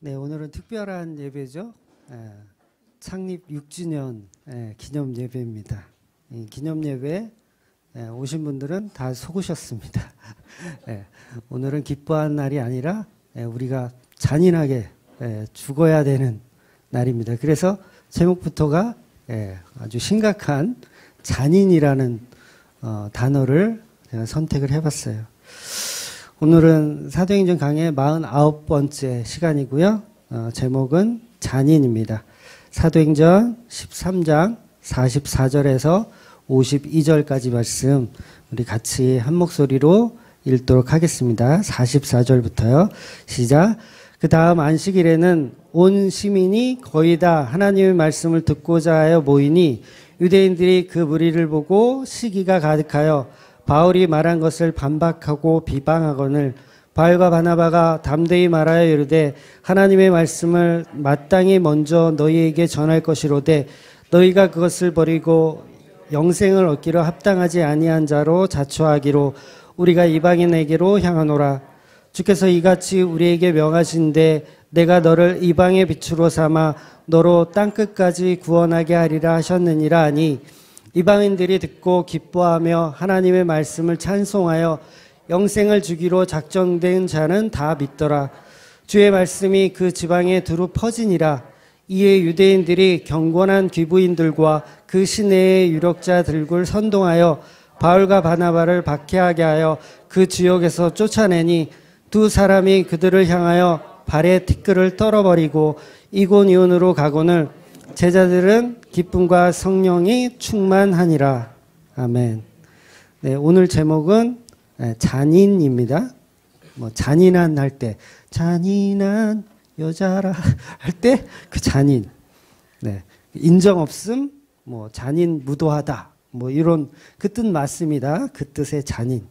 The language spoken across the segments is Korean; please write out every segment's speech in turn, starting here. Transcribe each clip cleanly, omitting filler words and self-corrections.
네, 오늘은 특별한 예배죠. 창립 6주년 기념 예배입니다. 이 기념 예배 오신 분들은 다 속으셨습니다. 오늘은 기뻐한 날이 아니라 우리가 잔인하게 죽어야 되는 날입니다. 그래서 제목부터가 아주 심각한 잔인이라는 단어를 제가 선택을 해봤어요. 오늘은 사도행전 강의 49번째 시간이고요. 제목은 잔인입니다. 사도행전 13장 44절에서 52절까지 말씀 우리 같이 한 목소리로 읽도록 하겠습니다. 44절부터요. 시작. 그 다음 안식일에는 온 시민이 거의 다 하나님의 말씀을 듣고자 하여 모이니 유대인들이 그 무리를 보고 시기가 가득하여 바울이 말한 것을 반박하고 비방하거늘 바울과 바나바가 담대히 말하여 이르되 하나님의 말씀을 마땅히 먼저 너희에게 전할 것이로되 너희가 그것을 버리고 영생을 얻기로 합당하지 아니한 자로 자초하기로 우리가 이방인에게로 향하노라. 주께서 이같이 우리에게 명하신데 내가 너를 이방의 빛으로 삼아 너로 땅끝까지 구원하게 하리라 하셨느니라 하니 이방인들이 듣고 기뻐하며 하나님의 말씀을 찬송하여 영생을 주기로 작정된 자는 다 믿더라. 주의 말씀이 그 지방에 두루 퍼지니라. 이에 유대인들이 경건한 귀부인들과 그 시내의 유력자들을 선동하여 바울과 바나바를 박해하게 하여 그 지역에서 쫓아내니 두 사람이 그들을 향하여 발에 티끌을 떨어버리고 이곤이온으로 가거늘 제자들은 기쁨과 성령이 충만하니라. 아멘. 네, 오늘 제목은 잔인입니다. 잔인한 할 때, 잔인한 여자라 할 때 그 잔인. 네, 인정 없음, 잔인 무도하다. 이런 그 뜻 맞습니다. 그 뜻의 잔인.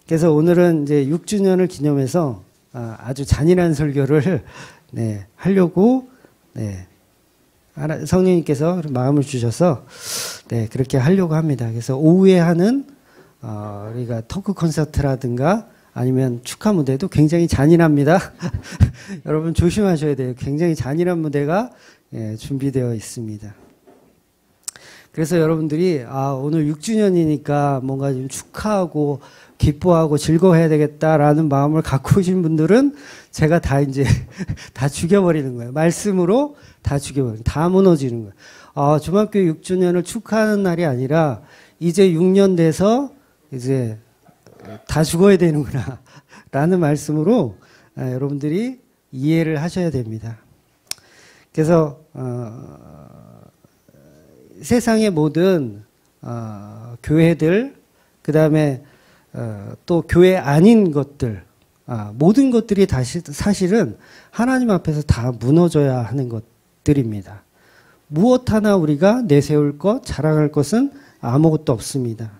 그래서 오늘은 이제 6주년을 기념해서 아주 잔인한 설교를 하려고 성령님께서 마음을 주셔서 그렇게 하려고 합니다. 그래서 오후에 하는 우리가 토크 콘서트라든가 아니면 축하 무대도 굉장히 잔인합니다. 여러분 조심하셔야 돼요. 굉장히 잔인한 무대가 준비되어 있습니다. 그래서 여러분들이 오늘 6주년이니까 뭔가 좀 축하하고 기뻐하고 즐거워해야 되겠다라는 마음을 갖고 오신 분들은 제가 다 이제 다 죽여버리는 거예요. 말씀으로 다 죽여버리는, 다 무너지는 거예요. 중학교 6주년을 축하하는 날이 아니라 이제 6년 돼서 이제 다 죽어야 되는구나 라는 말씀으로 여러분들이 이해를 하셔야 됩니다. 그래서 세상의 모든 교회들, 그 다음에 또 교회 아닌 것들, 모든 것들이 사실은 하나님 앞에서 다 무너져야 하는 것들입니다. 무엇 하나 우리가 내세울 것, 자랑할 것은 아무것도 없습니다.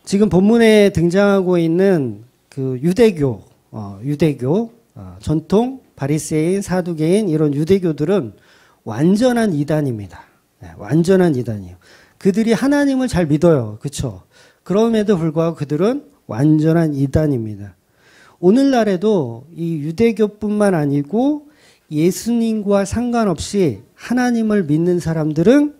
지금 본문에 등장하고 있는 그 유대교, 전통 바리새인, 사두개인 이런 유대교들은 완전한 이단입니다. 완전한 이단이에요. 그들이 하나님을 잘 믿어요. 그렇죠? 그럼에도 불구하고 그들은 완전한 이단입니다. 오늘날에도 이 유대교뿐만 아니고 예수님과 상관없이 하나님을 믿는 사람들은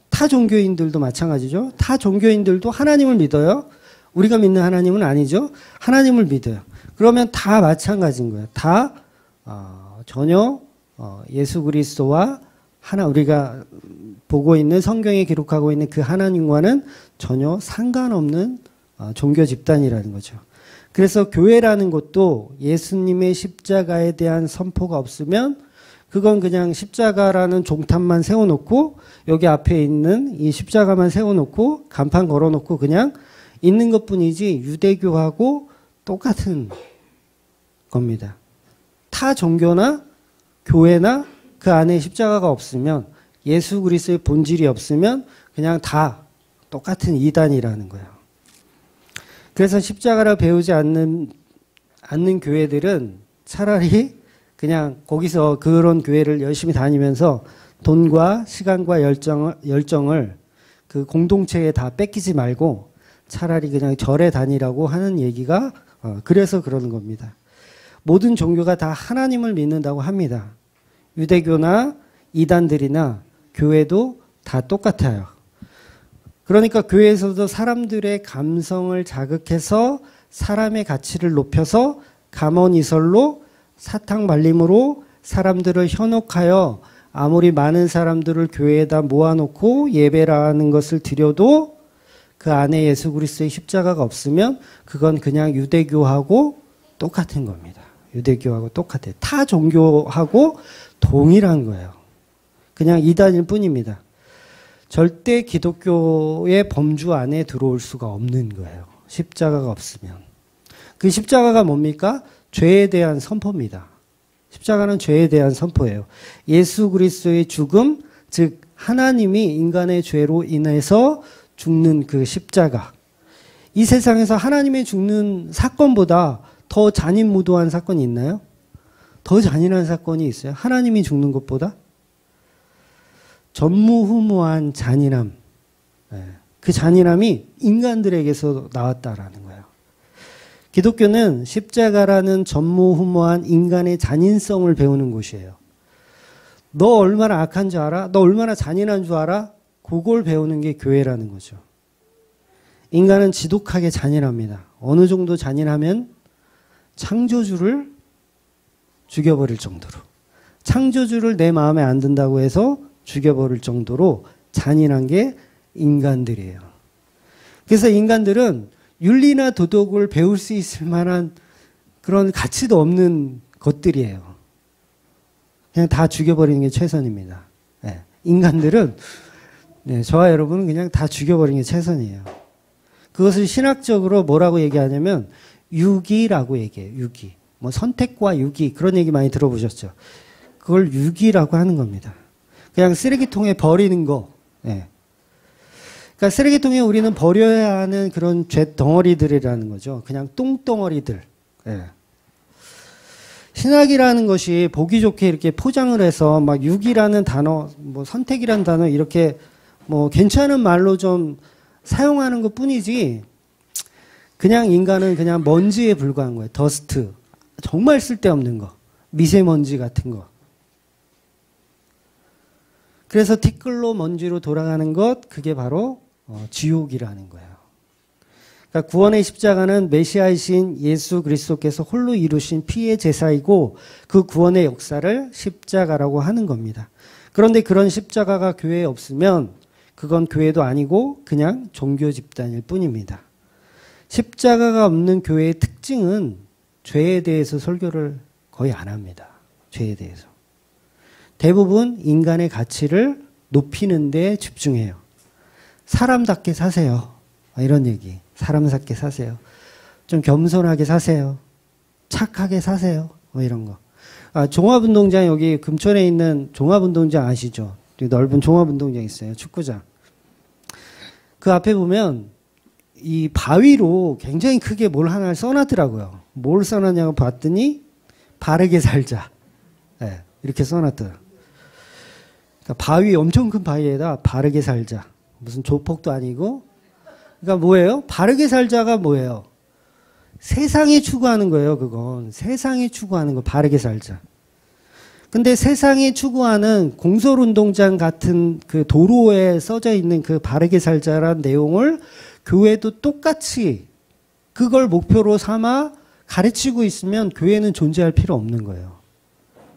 타 종교인들도 마찬가지죠. 타 종교인들도 하나님을 믿어요. 우리가 믿는 하나님은 아니죠. 하나님을 믿어요. 그러면 다 마찬가지인 거예요. 다 전혀 예수 그리스도와 우리가 보고 있는 성경에 기록하고 있는 그 하나님과는 전혀 상관없는 종교 집단이라는 거죠. 그래서 교회라는 것도 예수님의 십자가에 대한 선포가 없으면 그건 그냥 십자가라는 종탑만 세워놓고 여기 앞에 있는 이 십자가만 세워놓고 간판 걸어놓고 그냥 있는 것뿐이지 유대교하고 똑같은 겁니다. 타 종교나 교회나 그 안에 십자가가 없으면 예수 그리스도의 본질이 없으면 그냥 다 똑같은 이단이라는 거예요. 그래서 십자가를 배우지 않는 교회들은 차라리 그냥 거기서 그런 교회를 열심히 다니면서 돈과 시간과 열정을 그 공동체에 다 뺏기지 말고 차라리 그냥 절에 다니라고 하는 얘기가 그래서 그러는 겁니다. 모든 종교가 다 하나님을 믿는다고 합니다. 유대교나 이단들이나 교회도 다 똑같아요. 그러니까 교회에서도 사람들의 감성을 자극해서 사람의 가치를 높여서 감언이설로 사탕발림으로 사람들을 현혹하여 아무리 많은 사람들을 교회에다 모아놓고 예배라는 것을 드려도 그 안에 예수 그리스도의 십자가가 없으면 그건 그냥 유대교하고 똑같은 겁니다. 유대교하고 똑같아요. 타 종교하고 동일한 거예요. 그냥 이단일 뿐입니다. 절대 기독교의 범주 안에 들어올 수가 없는 거예요. 십자가가 없으면. 그 십자가가 뭡니까? 죄에 대한 선포입니다. 십자가는 죄에 대한 선포예요. 예수 그리스도의 죽음, 즉 하나님이 인간의 죄로 인해서 죽는 그 십자가. 이 세상에서 하나님의 죽는 사건보다 더 잔인무도한 사건이 있나요? 더 잔인한 사건이 있어요? 하나님이 죽는 것보다? 전무후무한 잔인함. 그 잔인함이 인간들에게서 나왔다라는 거예요. 기독교는 십자가라는 전무후무한 인간의 잔인성을 배우는 곳이에요. 너 얼마나 악한 줄 알아? 너 얼마나 잔인한 줄 알아? 그걸 배우는 게 교회라는 거죠. 인간은 지독하게 잔인합니다. 어느 정도 잔인하면 창조주를 죽여버릴 정도로. 창조주를 내 마음에 안 든다고 해서 죽여버릴 정도로 잔인한 게 인간들이에요. 그래서 인간들은 윤리나 도덕을 배울 수 있을 만한 그런 가치도 없는 것들이에요. 그냥 다 죽여버리는 게 최선입니다. 네. 인간들은 저와 여러분은 그냥 다 죽여버리는 게 최선이에요. 그것을 신학적으로 뭐라고 얘기하냐면 유기라고 얘기해요. 유기. 뭐 선택과 유기 그런 얘기 많이 들어보셨죠. 그걸 유기라고 하는 겁니다. 그냥 쓰레기통에 버리는 거. 네. 그러니까 쓰레기통에 우리는 버려야 하는 그런 죄 덩어리들이라는 거죠. 그냥 똥덩어리들. 네. 신학이라는 것이 보기 좋게 이렇게 포장을 해서 막 유기라는 단어, 뭐 선택이라는 단어 이렇게 뭐 괜찮은 말로 좀 사용하는 것 뿐이지 그냥 인간은 그냥 먼지에 불과한 거예요. 더스트. 정말 쓸데없는 거. 미세먼지 같은 거. 그래서 티끌로 먼지로 돌아가는 것, 그게 바로 지옥이라는 거예요. 그러니까 구원의 십자가는 메시아이신 예수 그리스도께서 홀로 이루신 피의 제사이고 그 구원의 역사를 십자가라고 하는 겁니다. 그런데 그런 십자가가 교회에 없으면 그건 교회도 아니고 그냥 종교 집단일 뿐입니다. 십자가가 없는 교회의 특징은 죄에 대해서 설교를 거의 안 합니다. 죄에 대해서. 대부분 인간의 가치를 높이는 데 집중해요. 사람답게 사세요. 이런 얘기. 사람답게 사세요. 좀 겸손하게 사세요. 착하게 사세요. 뭐 이런 거. 종합운동장 여기 금천에 있는 종합운동장 아시죠? 넓은 종합운동장 있어요. 축구장. 그 앞에 보면 이 바위로 굉장히 크게 뭘 하나 써놨더라고요. 뭘 써놨냐고 봤더니 바르게 살자. 네, 이렇게 써놨더라고요. 그러니까 바위 엄청 큰 바위에다 바르게 살자. 무슨 조폭도 아니고. 그러니까 뭐예요? 바르게 살자가 뭐예요? 세상이 추구하는 거예요. 그건 세상이 추구하는 거 바르게 살자. 근데 세상이 추구하는 공설운동장 같은 그 도로에 써져 있는 그 바르게 살자라는 내용을 교회도 똑같이 그걸 목표로 삼아 가르치고 있으면 교회는 존재할 필요 없는 거예요.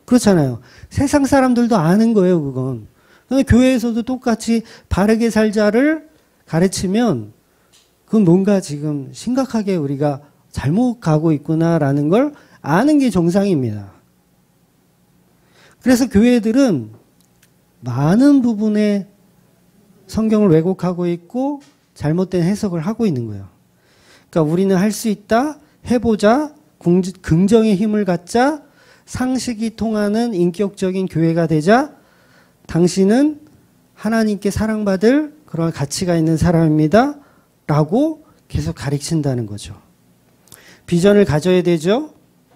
그렇잖아요. 세상 사람들도 아는 거예요, 그건. 근데 교회에서도 똑같이 바르게 살자를 가르치면 그건 뭔가 지금 심각하게 우리가 잘못 가고 있구나라는 걸 아는 게 정상입니다. 그래서 교회들은 많은 부분에 성경을 왜곡하고 있고 잘못된 해석을 하고 있는 거예요. 그러니까 우리는 할 수 있다, 해보자, 긍정의 힘을 갖자, 상식이 통하는 인격적인 교회가 되자, 당신은 하나님께 사랑받을 그런 가치가 있는 사람입니다. 라고 계속 가르친다는 거죠. 비전을 가져야 되죠.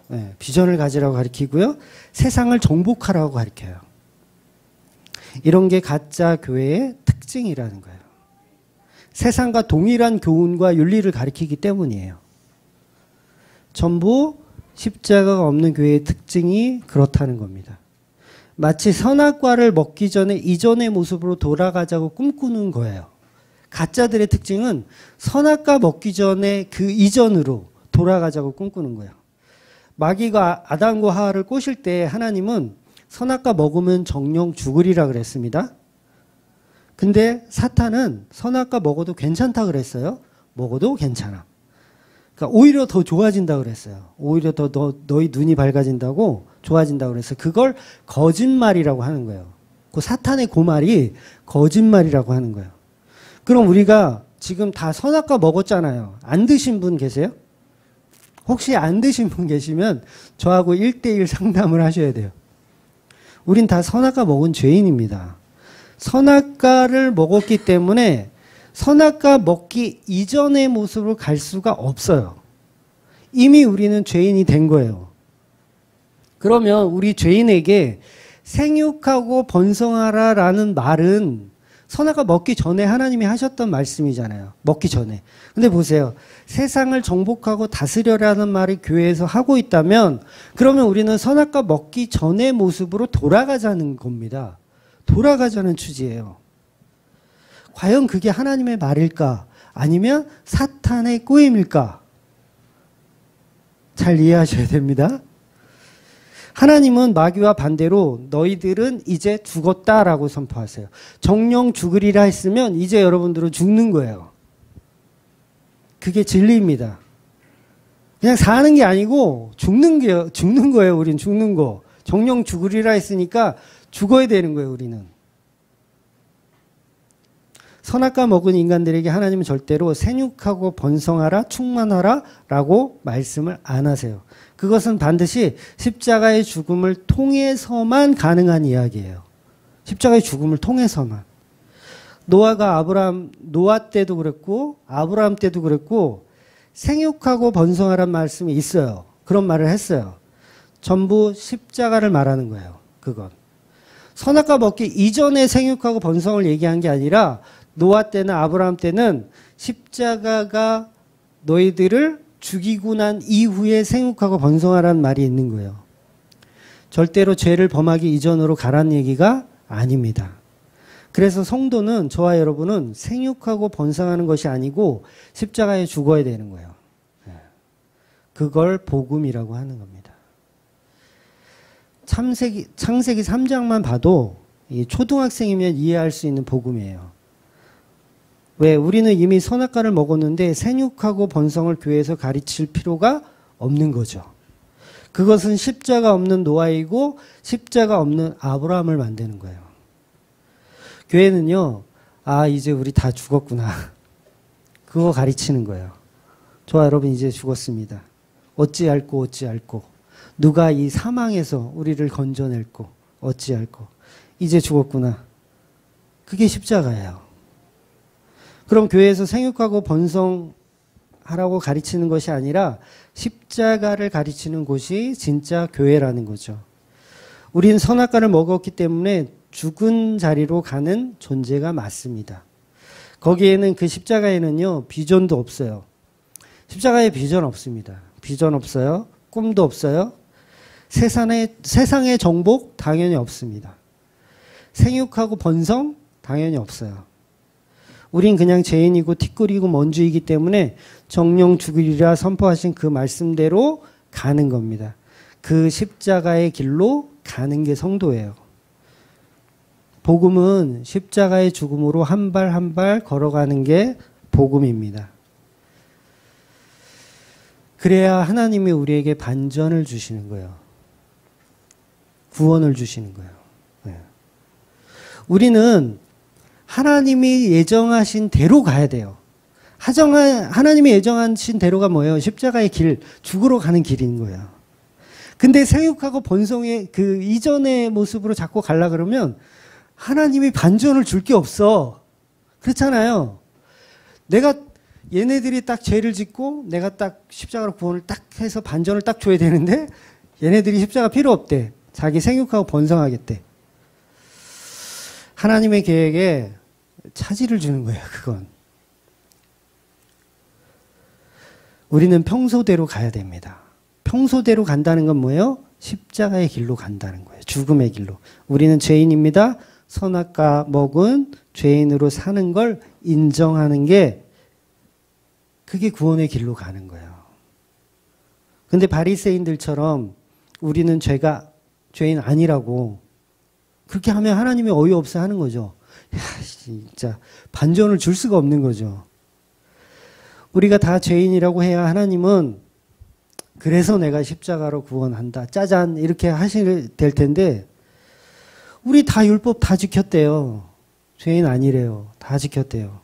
네, 비전을 가지라고 가르치고요. 세상을 정복하라고 가르쳐요. 이런 게 가짜 교회의 특징이라는 거예요. 세상과 동일한 교훈과 윤리를 가르치기 때문이에요. 전부 십자가가 없는 교회의 특징이 그렇다는 겁니다. 마치 선악과를 먹기 전에 이전의 모습으로 돌아가자고 꿈꾸는 거예요. 가짜들의 특징은 선악과 먹기 전에 그 이전으로 돌아가자고 꿈꾸는 거예요. 마귀가 아담과 하와를 꼬실 때 하나님은 선악과 먹으면 정령 죽으리라 그랬습니다. 근데 사탄은 선악과 먹어도 괜찮다 그랬어요. 먹어도 괜찮아. 그러니까 오히려 더 좋아진다 그랬어요. 오히려 더 너희 눈이 밝아진다고 좋아진다 그랬어요. 그걸 거짓말이라고 하는 거예요. 그 사탄의 그 말이 거짓말이라고 하는 거예요. 그럼 우리가 지금 다 선악과 먹었잖아요. 안 드신 분 계세요? 혹시 안 드신 분 계시면 저하고 1대1 상담을 하셔야 돼요. 우린 다 선악과 먹은 죄인입니다. 선악과를 먹었기 때문에 선악과 먹기 이전의 모습으로 갈 수가 없어요. 이미 우리는 죄인이 된 거예요. 그러면 우리 죄인에게 생육하고 번성하라라는 말은 선악과 먹기 전에 하나님이 하셨던 말씀이잖아요. 먹기 전에. 근데 보세요. 세상을 정복하고 다스려라는 말을 교회에서 하고 있다면 그러면 우리는 선악과 먹기 전의 모습으로 돌아가자는 겁니다. 돌아가자는 취지예요. 과연 그게 하나님의 말일까? 아니면 사탄의 꼬임일까? 잘 이해하셔야 됩니다. 하나님은 마귀와 반대로 너희들은 이제 죽었다라고 선포하세요. 정령 죽으리라 했으면 이제 여러분들은 죽는 거예요. 그게 진리입니다. 그냥 사는 게 아니고 죽는 거예요. 우린 죽는 거. 정령 죽으리라 했으니까 죽어야 되는 거예요. 우리는. 선악과 먹은 인간들에게 하나님은 절대로 생육하고 번성하라 충만하라 라고 말씀을 안 하세요. 그것은 반드시 십자가의 죽음을 통해서만 가능한 이야기예요. 십자가의 죽음을 통해서만. 노아 때도 그랬고 아브라함 때도 그랬고 생육하고 번성하란 말씀이 있어요. 그런 말을 했어요. 전부 십자가를 말하는 거예요. 그건. 선악과 먹기 이전에 생육하고 번성을 얘기한 게 아니라 노아 때나 아브라함 때는 십자가가 너희들을 죽이고 난 이후에 생육하고 번성하라는 말이 있는 거예요. 절대로 죄를 범하기 이전으로 가라는 얘기가 아닙니다. 그래서 성도는 저와 여러분은 생육하고 번성하는 것이 아니고 십자가에 죽어야 되는 거예요. 그걸 복음이라고 하는 겁니다. 창세기 3장만 봐도 초등학생이면 이해할 수 있는 복음이에요. 왜? 우리는 이미 선악과를 먹었는데 생육하고 번성을 교회에서 가르칠 필요가 없는 거죠. 그것은 십자가 없는 노아이고 십자가 없는 아브라함을 만드는 거예요. 교회는요. 이제 우리 다 죽었구나. 그거 가르치는 거예요. 저와 여러분 이제 죽었습니다. 어찌할꼬 누가 이 사망에서 우리를 건져낼꼬 어찌할꼬 이제 죽었구나. 그게 십자가예요. 그럼 교회에서 생육하고 번성하라고 가르치는 것이 아니라 십자가를 가르치는 곳이 진짜 교회라는 거죠. 우린 선악과를 먹었기 때문에 죽은 자리로 가는 존재가 맞습니다. 거기에는 그 십자가에는요. 비전도 없어요. 십자가에 비전 없습니다. 비전 없어요. 꿈도 없어요. 세상의 정복 당연히 없습니다. 생육하고 번성 당연히 없어요. 우린 그냥 죄인이고 티끌이고 먼지이기 때문에 정령 죽으리라 선포하신 그 말씀대로 가는 겁니다. 그 십자가의 길로 가는 게 성도예요. 복음은 십자가의 죽음으로 한 발 한 발 걸어가는 게 복음입니다. 그래야 하나님이 우리에게 반전을 주시는 거예요. 구원을 주시는 거예요. 네. 우리는 하나님이 예정하신 대로 가야 돼요. 하나님이 예정하신 대로가 뭐예요? 십자가의 길, 죽으러 가는 길인 거예요. 근데 생육하고 번성의 그 이전의 모습으로 자꾸 가려 그러면 하나님이 반전을 줄 게 없어. 그렇잖아요. 내가 얘네들이 딱 죄를 짓고 내가 딱 십자가로 구원을 딱 해서 반전을 딱 줘야 되는데 얘네들이 십자가 필요 없대. 자기 생육하고 번성하겠대. 하나님의 계획에 차질을 주는 거예요. 그건. 우리는 평소대로 가야 됩니다. 평소대로 간다는 건 뭐예요? 십자가의 길로 간다는 거예요. 죽음의 길로. 우리는 죄인입니다. 선악과 먹은 죄인으로 사는 걸 인정하는 게 그게 구원의 길로 가는 거예요. 근데 바리새인들처럼 우리는 죄인 아니라고 그렇게 하면 하나님이 어이없어 하는 거죠. 야, 진짜 반전을 줄 수가 없는 거죠. 우리가 다 죄인이라고 해야 하나님은 그래서 내가 십자가로 구원한다. 짜잔 이렇게 하실 될 텐데 우리 다 율법 다 지켰대요. 죄인 아니래요. 다 지켰대요.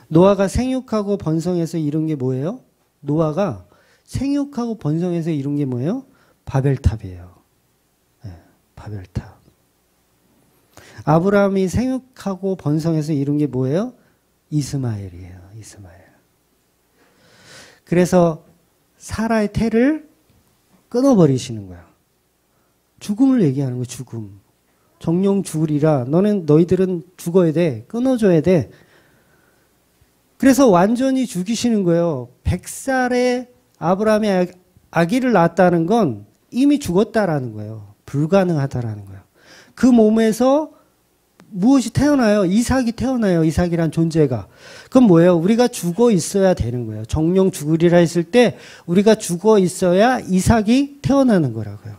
노아가 생육하고 번성해서 이룬 게 뭐예요? 노아가 생육하고 번성해서 이룬 게 뭐예요? 바벨탑이에요. 네, 바벨탑. 아브라함이 생육하고 번성해서 이룬 게 뭐예요? 이스마엘이에요. 이스마엘. 그래서 사라의 태를 끊어버리시는 거야. 죽음을 얘기하는 거야. 죽음. 정령 죽으리라. 너희들은 죽어야 돼. 끊어줘야 돼. 그래서 완전히 죽이시는 거예요. 100살에 아브라함이 아기를 낳았다는 건 이미 죽었다라는 거예요. 불가능하다라는 거예요. 그 몸에서 무엇이 태어나요? 이삭이 태어나요. 이삭이란 존재가. 그건 뭐예요? 우리가 죽어 있어야 되는 거예요. 정령 죽으리라 했을 때 우리가 죽어 있어야 이삭이 태어나는 거라고요.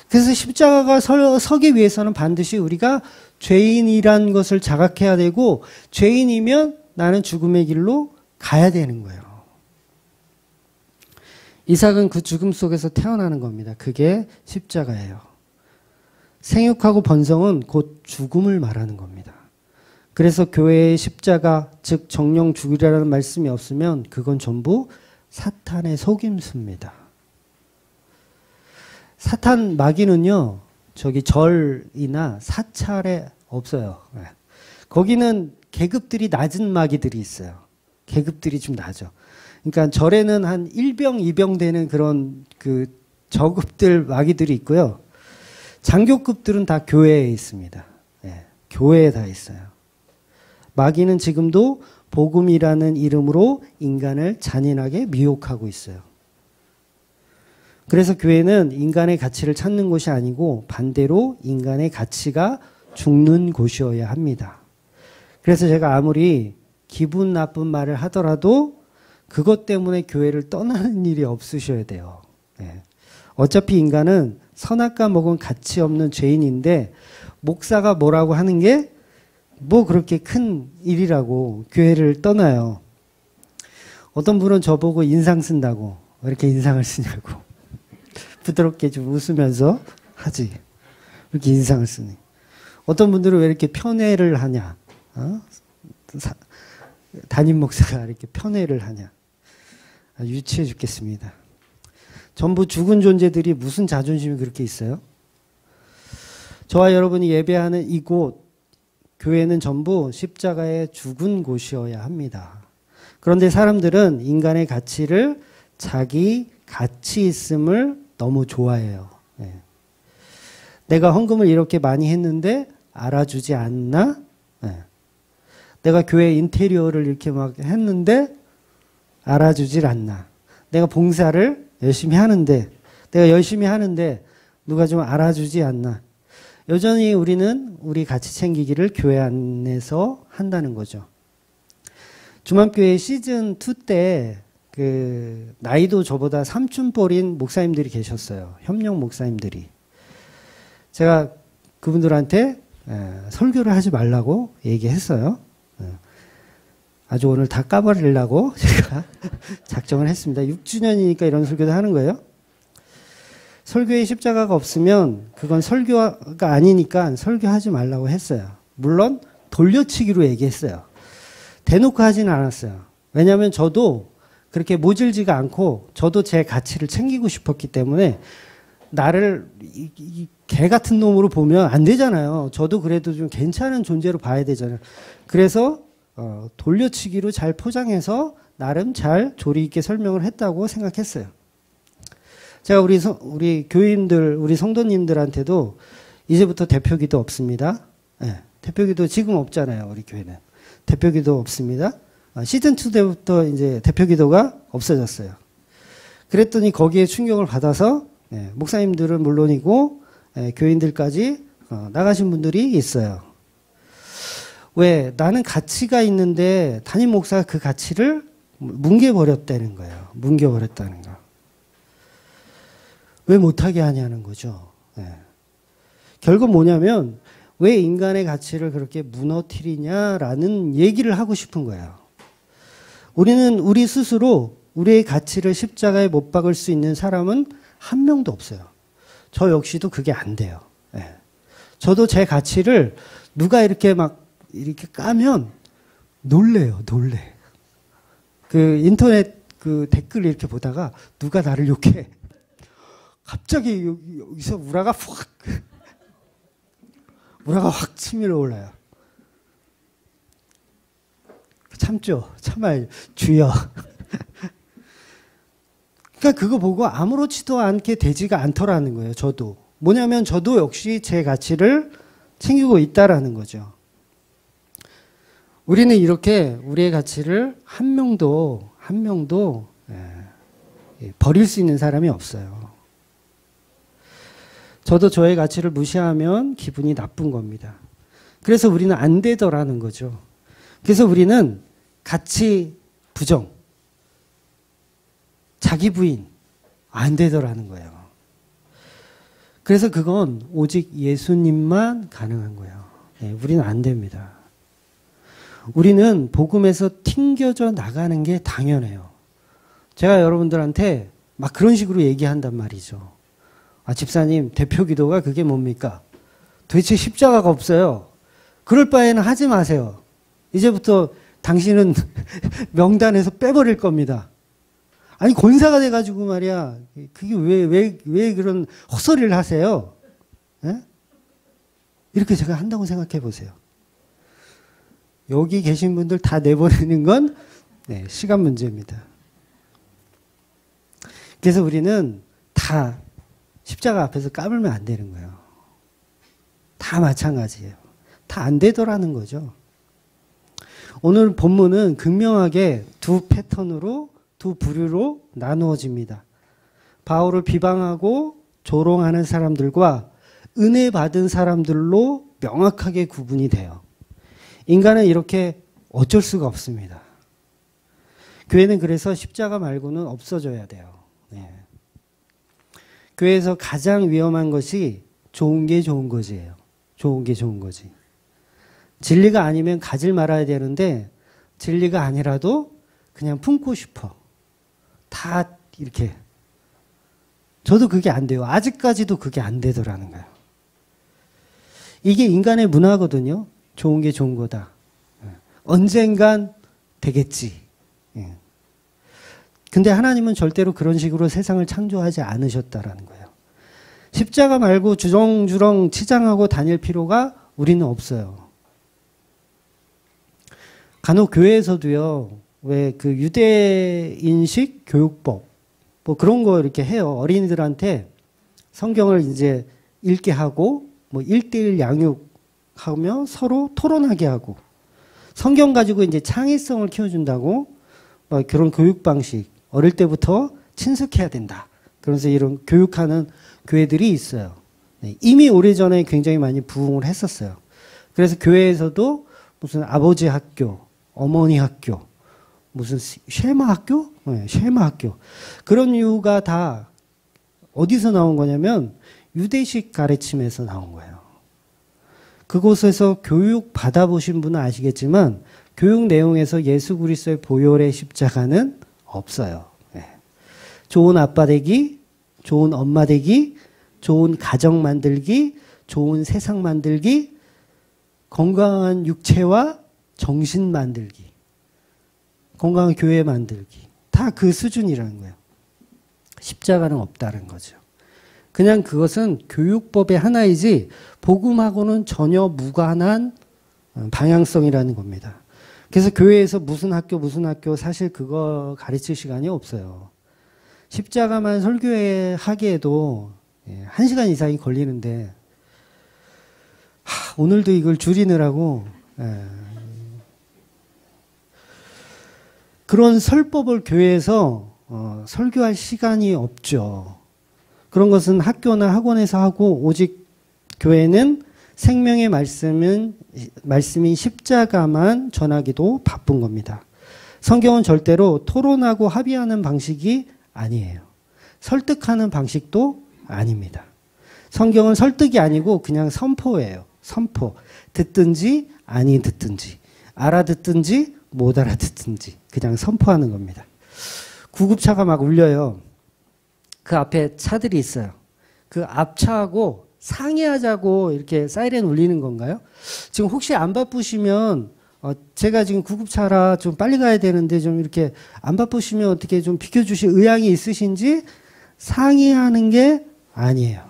그래서 십자가가 서기 위해서는 반드시 우리가 죄인이란 것을 자각해야 되고 죄인이면 나는 죽음의 길로 가야 되는 거예요. 이삭은 그 죽음 속에서 태어나는 겁니다. 그게 십자가예요. 생육하고 번성은 곧 죽음을 말하는 겁니다. 그래서 교회의 십자가, 즉 정령 죽으리라는 말씀이 없으면 그건 전부 사탄의 속임수입니다. 사탄 마귀는요, 저기 절이나 사찰에 없어요. 거기는 계급들이 낮은 마귀들이 있어요. 계급들이 좀 낮아. 그러니까 절에는 한 1병, 2병 되는 그런 그 저급들 마귀들이 있고요. 장교급들은 다 교회에 있습니다. 예, 교회에 다 있어요. 마귀는 지금도 복음이라는 이름으로 인간을 잔인하게 미혹하고 있어요. 그래서 교회는 인간의 가치를 찾는 곳이 아니고 반대로 인간의 가치가 죽는 곳이어야 합니다. 그래서 제가 아무리 기분 나쁜 말을 하더라도 그것 때문에 교회를 떠나는 일이 없으셔야 돼요. 네. 어차피 인간은 선악과 먹은 가치 없는 죄인인데 목사가 뭐라고 하는 게 뭐 그렇게 큰 일이라고 교회를 떠나요. 어떤 분은 저보고 인상 쓴다고 왜 이렇게 인상을 쓰냐고 부드럽게 좀 웃으면서 하지. 이렇게 인상을 쓰니. 어떤 분들은 왜 이렇게 편애를 하냐. 담임 목사가 이렇게 편애를 하냐. 유치해 죽겠습니다. 전부 죽은 존재들이 무슨 자존심이 그렇게 있어요? 저와 여러분이 예배하는 이곳, 교회는 전부 십자가의 죽은 곳이어야 합니다. 그런데 사람들은 인간의 가치를 자기 가치 있음을 너무 좋아해요. 네. 내가 헌금을 이렇게 많이 했는데 알아주지 않나? 네. 내가 교회 인테리어를 이렇게 막 했는데 알아주질 않나? 내가 봉사를 열심히 하는데 누가 좀 알아주지 않나? 여전히 우리는 우리 가치 챙기기를 교회 안에서 한다는 거죠. 주만교회 시즌2 때 그 나이도 저보다 삼촌뻘인 목사님들이 계셨어요. 협력 목사님들이. 제가 그분들한테 설교를 하지 말라고 얘기했어요. 아주 오늘 다 까버리려고 제가 작정을 했습니다. 6주년이니까 이런 설교도 하는 거예요. 설교에 십자가가 없으면 그건 설교가 아니니까 설교하지 말라고 했어요. 물론 돌려치기로 얘기했어요. 대놓고 하지는 않았어요. 왜냐하면 저도 그렇게 모질지가 않고 저도 제 가치를 챙기고 싶었기 때문에 나를 이 개 같은 놈으로 보면 안 되잖아요. 저도 그래도 좀 괜찮은 존재로 봐야 되잖아요. 그래서 돌려치기로 잘 포장해서 나름 잘 조리 있게 설명을 했다고 생각했어요. 제가 우리 교인들, 우리 성도님들한테도 이제부터 대표기도 없습니다. 네, 대표기도 지금 없잖아요. 우리 교회는. 대표기도 없습니다. 시즌2 때부터 이제 대표기도가 없어졌어요. 그랬더니 거기에 충격을 받아서 목사님들은 물론이고 교인들까지 나가신 분들이 있어요. 왜? 나는 가치가 있는데 담임 목사가 그 가치를 뭉개버렸다는 거예요. 뭉개버렸다는 거. 왜 못하게 하냐는 거죠. 결국 뭐냐면 왜 인간의 가치를 그렇게 무너뜨리냐라는 얘기를 하고 싶은 거예요. 우리는 우리 스스로 우리의 가치를 십자가에 못 박을 수 있는 사람은 한 명도 없어요. 저 역시도 그게 안 돼요. 저도 제 가치를 누가 이렇게 까면 놀래요, 놀래. 그 인터넷 그 댓글 이렇게 보다가 누가 나를 욕해. 갑자기 여기서 우라가 확 치밀어 올라요. 참죠. 참아요. 주여. 그러니까 그거 보고 아무렇지도 않게 되지가 않더라는 거예요. 저도. 뭐냐면 저도 역시 제 가치를 챙기고 있다라는 거죠. 우리는 이렇게 우리의 가치를 한 명도 버릴 수 있는 사람이 없어요. 저도 저의 가치를 무시하면 기분이 나쁜 겁니다. 그래서 우리는 안 되더라는 거죠. 그래서 우리는 가치 부정, 자기 부인 안 되더라는 거예요. 그래서 그건 오직 예수님만 가능한 거예요. 우리는 안 됩니다. 우리는 복음에서 튕겨져 나가는 게 당연해요. 제가 여러분들한테 막 그런 식으로 얘기한단 말이죠. 아, 집사님, 대표 기도가 그게 뭡니까? 도대체 십자가가 없어요. 그럴 바에는 하지 마세요. 이제부터 당신은 명단에서 빼버릴 겁니다. 아니, 권사가 돼가지고 말이야. 그게 왜 그런 헛소리를 하세요? 예? 이렇게 제가 한다고 생각해 보세요. 여기 계신 분들 다 내보내는 건 시간 문제입니다. 그래서 우리는 다 십자가 앞에서 까불면 안 되는 거예요. 다 마찬가지예요. 다 안 되더라는 거죠. 오늘 본문은 극명하게 두 패턴으로, 두 부류로 나누어집니다. 바울을 비방하고 조롱하는 사람들과 은혜 받은 사람들로 명확하게 구분이 돼요. 인간은 이렇게 어쩔 수가 없습니다. 교회는 그래서 십자가 말고는 없어져야 돼요. 교회에서 가장 위험한 것이 좋은 게 좋은 거지예요. 좋은 게 좋은 거지. 진리가 아니면 가질 말아야 되는데 진리가 아니라도 그냥 품고 싶어. 다 이렇게. 저도 그게 안 돼요. 아직까지도 그게 안 되더라는 거예요. 이게 인간의 문화거든요. 좋은 게 좋은 거다. 언젠간 되겠지. 근데 하나님은 절대로 그런 식으로 세상을 창조하지 않으셨다라는 거예요. 십자가 말고 주렁주렁 치장하고 다닐 필요가 우리는 없어요. 간혹 교회에서도요, 왜 그 유대인식 교육법, 뭐 그런 거 이렇게 해요. 어린이들한테 성경을 이제 읽게 하고, 뭐 1:1 양육하며 서로 토론하게 하고, 성경 가지고 이제 창의성을 키워준다고, 뭐 그런 교육 방식, 어릴 때부터 친숙해야 된다. 그러면서 이런 교육하는 교회들이 있어요. 이미 오래전에 굉장히 많이 부흥을 했었어요. 그래서 교회에서도 무슨 아버지 학교, 어머니 학교, 무슨 쉐마 학교? 쉐마 학교. 그런 이유가 다 어디서 나온 거냐면 유대식 가르침에서 나온 거예요. 그곳에서 교육 받아보신 분은 아시겠지만 교육 내용에서 예수 그리스도의 보혈의 십자가는 없어요. 좋은 아빠 되기, 좋은 엄마 되기, 좋은 가정 만들기, 좋은 세상 만들기, 건강한 육체와 정신 만들기, 건강한 교회 만들기. 다 그 수준이라는 거예요. 십자가는 없다는 거죠. 그냥 그것은 교육법의 하나이지 복음하고는 전혀 무관한 방향성이라는 겁니다. 그래서 교회에서 무슨 학교 사실 그거 가르칠 시간이 없어요. 십자가만 설교하기에도 1시간 이상이 걸리는데 오늘도 이걸 줄이느라고 그런 설법을 교회에서 설교할 시간이 없죠. 그런 것은 학교나 학원에서 하고 오직 교회는 생명의 말씀인 십자가만 전하기도 바쁜 겁니다. 성경은 절대로 토론하고 합의하는 방식이 아니에요. 설득하는 방식도 아닙니다. 성경은 설득이 아니고 그냥 선포예요. 선포. 듣든지 아니 듣든지 알아듣든지 못 알아듣든지 그냥 선포하는 겁니다. 구급차가 막 울려요. 그 앞에 차들이 있어요. 그 앞차하고 상의하자고 이렇게 사이렌 울리는 건가요? 지금 혹시 안 바쁘시면 제가 지금 구급차라 좀 빨리 가야 되는데 좀 이렇게 안 바쁘시면 어떻게 좀 비켜주실 의향이 있으신지 상의하는 게 아니에요.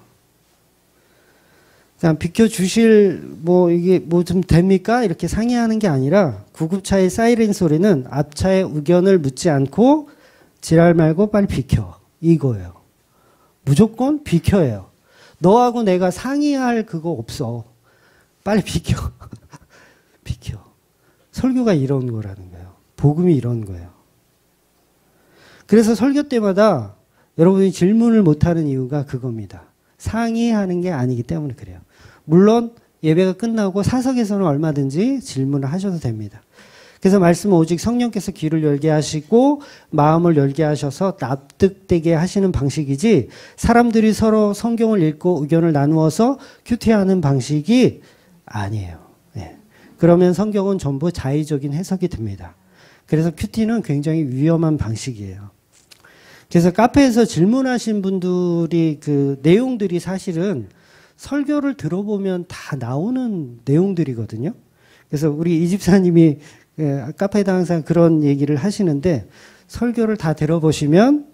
그냥 비켜주실 이게 좀 됩니까? 이렇게 상의하는 게 아니라 구급차의 사이렌 소리는 앞차의 의견을 묻지 않고 지랄 말고 빨리 비켜. 이거예요. 무조건 비켜요. 너하고 내가 상의할 그거 없어. 빨리 비켜. 비켜. 설교가 이런 거라는 거예요. 복음이 이런 거예요. 그래서 설교 때마다 여러분이 질문을 못하는 이유가 그겁니다. 상의하는 게 아니기 때문에 그래요. 물론 예배가 끝나고 사석에서는 얼마든지 질문을 하셔도 됩니다. 그래서 말씀은 오직 성령께서 귀를 열게 하시고 마음을 열게 하셔서 납득되게 하시는 방식이지 사람들이 서로 성경을 읽고 의견을 나누어서 큐티하는 방식이 아니에요. 네. 그러면 성경은 전부 자의적인 해석이 됩니다. 그래서 큐티는 굉장히 위험한 방식이에요. 그래서 카페에서 질문하신 분들이 그 내용들이 사실은 설교를 들어보면 다 나오는 내용들이거든요. 그래서 우리 이 집사님이 카페에다 항상 그런 얘기를 하시는데 설교를 다 들어보시면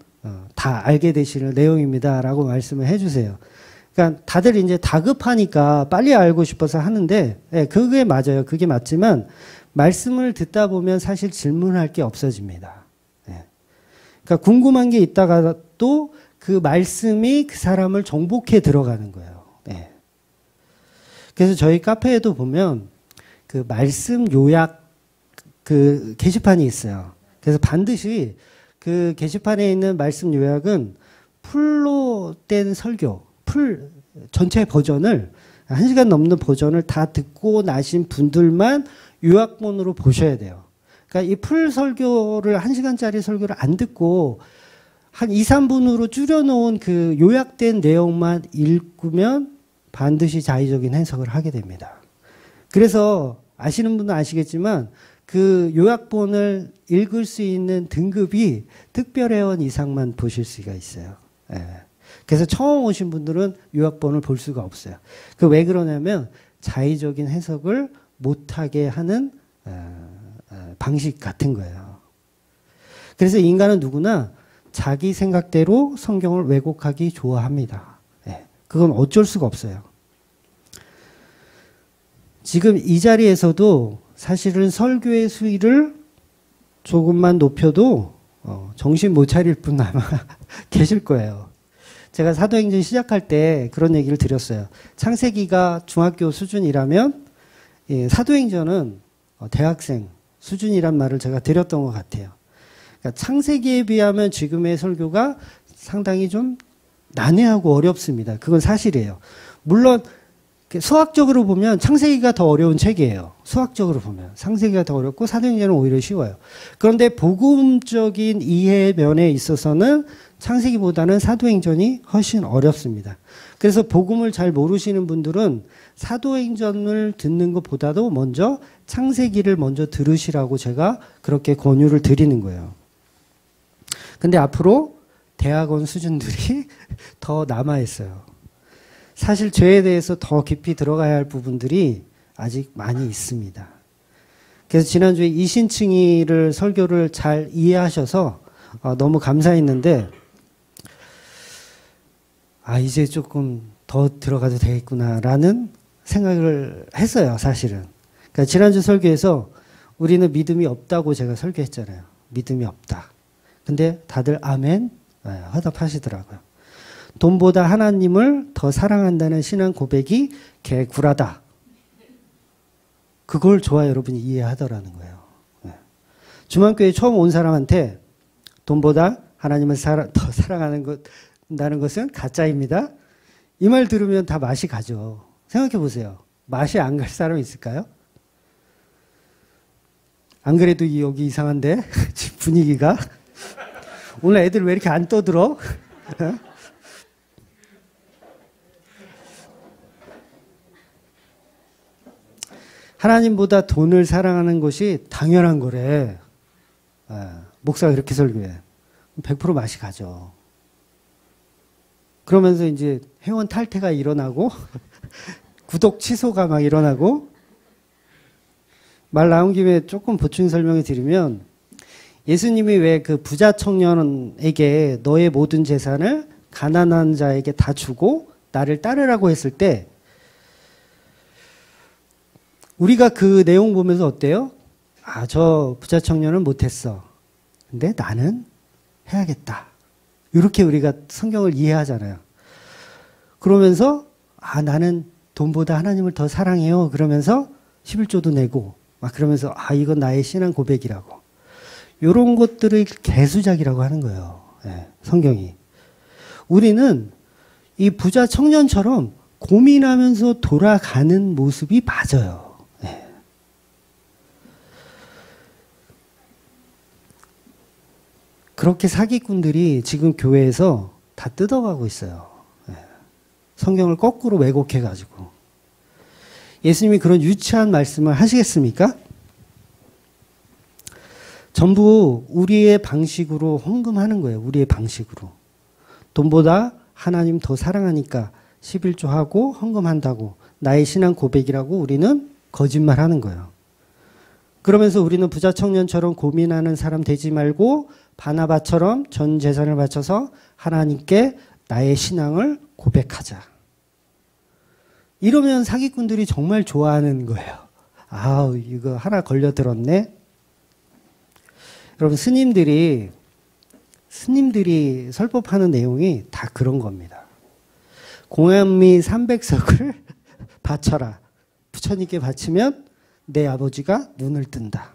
다 알게 되시는 내용입니다라고 말씀을 해주세요. 그러니까 다들 이제 다급하니까 빨리 알고 싶어서 하는데 그게 맞아요. 그게 맞지만 말씀을 듣다 보면 사실 질문할 게 없어집니다. 그러니까 궁금한 게 있다가 또 그 말씀이 그 사람을 정복해 들어가는 거예요. 그래서 저희 카페에도 보면 그 말씀 요약 그 게시판이 있어요. 그래서 반드시 그 게시판에 있는 말씀 요약은 풀로 된 설교, 풀 전체 버전을 1시간 넘는 버전을 다 듣고 나신 분들만 요약본으로 보셔야 돼요. 그러니까 이 풀 설교를 1시간짜리 설교를 안 듣고 한 2, 3분으로 줄여놓은 그 요약된 내용만 읽으면 반드시 자의적인 해석을 하게 됩니다. 그래서 아시는 분은 아시겠지만 그 요약본을 읽을 수 있는 등급이 특별회원 이상만 보실 수가 있어요. 그래서 처음 오신 분들은 요약본을 볼 수가 없어요. 그 왜 그러냐면 자의적인 해석을 못하게 하는 방식 같은 거예요. 그래서 인간은 누구나 자기 생각대로 성경을 왜곡하기 좋아합니다. 그건 어쩔 수가 없어요. 지금 이 자리에서도 사실은 설교의 수위를 조금만 높여도 정신 못 차릴 분 아마 계실 거예요. 제가 사도행전 시작할 때 그런 얘기를 드렸어요. 창세기가 중학교 수준이라면 사도행전은 대학생 수준이란 말을 제가 드렸던 것 같아요. 그러니까 창세기에 비하면 지금의 설교가 상당히 좀 난해하고 어렵습니다. 그건 사실이에요. 물론 수학적으로 보면 창세기가 더 어려운 책이에요. 수학적으로 보면 창세기가 더 어렵고 사도행전은 오히려 쉬워요. 그런데 복음적인 이해 면에 있어서는 창세기보다는 사도행전이 훨씬 어렵습니다. 그래서 복음을 잘 모르시는 분들은 사도행전을 듣는 것보다도 먼저 창세기를 먼저 들으시라고 제가 그렇게 권유를 드리는 거예요. 근데 앞으로 대학원 수준들이 더 남아있어요. 사실 죄에 대해서 더 깊이 들어가야 할 부분들이 아직 많이 있습니다. 그래서 지난주에 이신칭이를 설교를 잘 이해하셔서 너무 감사했는데 이제 조금 더 들어가도 되겠구나라는 생각을 했어요. 사실은. 그러니까 지난주 설교에서 우리는 믿음이 없다고 제가 설교했잖아요. 믿음이 없다. 근데 다들 아멘 화답하시더라고요. 돈보다 하나님을 더 사랑한다는 신앙 고백이 개구라다. 그걸 저와 여러분이 이해하더라는 거예요. 주만교회 처음 온 사람한테 돈보다 하나님을 더 사랑한다는 것은 가짜입니다. 이 말 들으면 다 맛이 가죠. 생각해 보세요. 맛이 안 갈 사람 있을까요? 안 그래도 여기 이상한데 지금 분위기가 오늘 애들 왜 이렇게 안 떠들어? 하나님보다 돈을 사랑하는 것이 당연한 거래. 목사가 그렇게 설교해. 100% 맛이 가죠. 그러면서 이제 회원 탈퇴가 일어나고 구독 취소가 막 일어나고. 말 나온 김에 조금 보충 설명을 드리면 예수님이 왜 그 부자 청년에게 너의 모든 재산을 가난한 자에게 다 주고 나를 따르라고 했을 때 우리가 그 내용 보면서 어때요? 아, 저 부자 청년은 못했어. 근데 나는 해야겠다. 이렇게 우리가 성경을 이해하잖아요. 그러면서 아, 나는 돈보다 하나님을 더 사랑해요. 그러면서 11조도 내고 막 그러면서 아, 이건 나의 신앙 고백이라고. 이런 것들을 개수작이라고 하는 거예요. 네, 성경이. 우리는 이 부자 청년처럼 고민하면서 돌아가는 모습이 맞아요. 네. 그렇게 사기꾼들이 지금 교회에서 다 뜯어가고 있어요. 네. 성경을 거꾸로 왜곡해가지고. 예수님이 그런 유치한 말씀을 하시겠습니까? 전부 우리의 방식으로 헌금하는 거예요. 우리의 방식으로. 돈보다 하나님 더 사랑하니까 11조 하고 헌금한다고 나의 신앙 고백이라고 우리는 거짓말하는 거예요. 그러면서 우리는 부자 청년처럼 고민하는 사람 되지 말고 바나바처럼 전 재산을 바쳐서 하나님께 나의 신앙을 고백하자. 이러면 사기꾼들이 정말 좋아하는 거예요. 아, 이거 하나 걸려들었네. 여러분, 스님들이 설법하는 내용이 다 그런 겁니다. 공양미 300석을 바쳐라. 부처님께 바치면 내 아버지가 눈을 뜬다.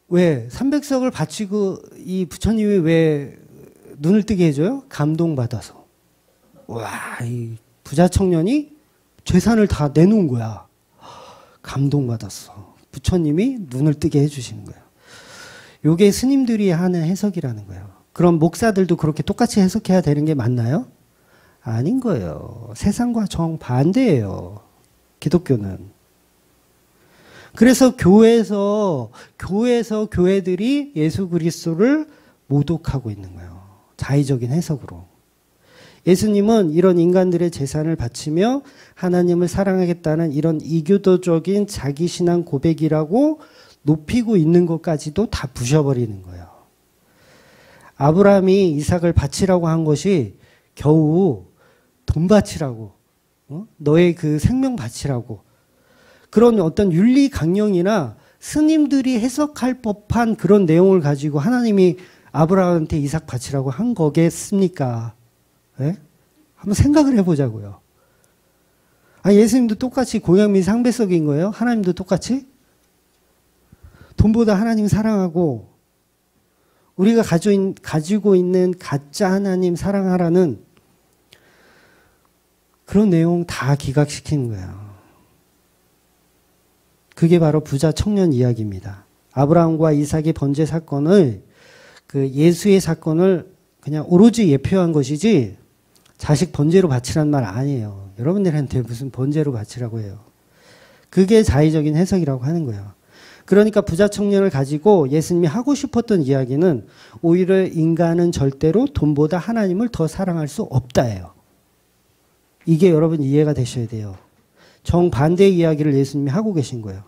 왜? 300석을 바치고 이 부처님이 왜 눈을 뜨게 해줘요? 감동받아서. 와, 이 부자 청년이 재산을 다 내놓은 거야. 감동받았어. 부처님이 눈을 뜨게 해주시는 거예요. 요게 스님들이 하는 해석이라는 거예요. 그럼 목사들도 그렇게 똑같이 해석해야 되는 게 맞나요? 아닌 거예요. 세상과 정반대예요. 기독교는. 그래서 교회에서 교회들이 예수 그리스도를 모독하고 있는 거예요. 자의적인 해석으로. 예수님은 이런 인간들의 재산을 바치며 하나님을 사랑하겠다는 이런 이교도적인 자기신앙 고백이라고 높이고 있는 것까지도 다 부셔버리는 거예요. 아브라함이 이삭을 바치라고 한 것이 겨우 돈 바치라고, 너의 그 생명 바치라고, 그런 어떤 윤리 강령이나 스님들이 해석할 법한 그런 내용을 가지고 하나님이 아브라함한테 이삭 바치라고 한 거겠습니까? 네? 한번 생각을 해보자고요. 아니, 예수님도 똑같이 공양미 상배석인 거예요? 하나님도 똑같이? 돈보다 하나님 사랑하고 우리가 가지고 있는 가짜 하나님 사랑하라는 그런 내용 다 기각시키는 거예요. 그게 바로 부자 청년 이야기입니다. 아브라함과 이삭의 번제 사건을 그 예수의 사건을 그냥 오로지 예표한 것이지 자식 번제로 바치라는 말 아니에요. 여러분들한테 무슨 번제로 바치라고 해요. 그게 자의적인 해석이라고 하는 거예요. 그러니까 부자 청년을 가지고 예수님이 하고 싶었던 이야기는 오히려 인간은 절대로 돈보다 하나님을 더 사랑할 수 없다예요. 이게 여러분 이해가 되셔야 돼요. 정반대의 이야기를 예수님이 하고 계신 거예요.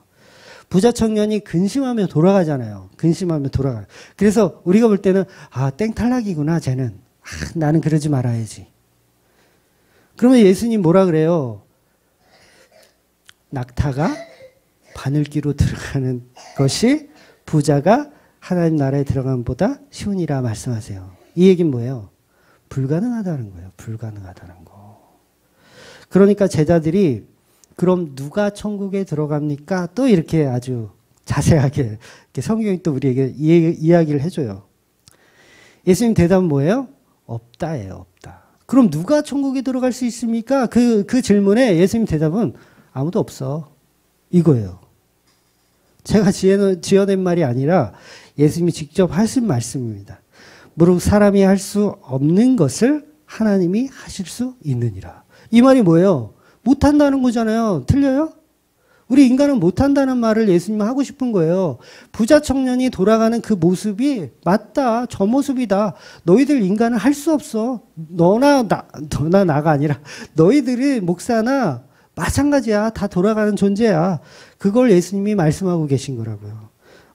부자 청년이 근심하며 돌아가잖아요. 근심하며 돌아가요. 그래서 우리가 볼 때는 아, 땡탈락이구나 쟤는. 아, 나는 그러지 말아야지. 그러면 예수님 뭐라 그래요? 낙타가 바늘귀로 들어가는 것이 부자가 하나님 나라에 들어가는 보다 쉬우니라 말씀하세요. 이 얘기는 뭐예요? 불가능하다는 거예요. 불가능하다는 거. 그러니까 제자들이 그럼 누가 천국에 들어갑니까? 또 이렇게 아주 자세하게 이렇게 성경이 또 우리에게 이야기를 해줘요. 예수님 대답은 뭐예요? 없다예요, 없다. 그럼 누가 천국에 들어갈 수 있습니까? 그 질문에 예수님 대답은 아무도 없어. 이거예요. 제가 지어낸 말이 아니라 예수님이 직접 하신 말씀입니다. 무릇 사람이 할 수 없는 것을 하나님이 하실 수 있느니라. 이 말이 뭐예요? 못한다는 거잖아요. 틀려요? 우리 인간은 못한다는 말을 예수님은 하고 싶은 거예요. 부자 청년이 돌아가는 그 모습이 맞다. 저 모습이다. 너희들 인간은 할 수 없어. 너나 나가 아니라 너희들이 목사나 마찬가지야. 다 돌아가는 존재야. 그걸 예수님이 말씀하고 계신 거라고요.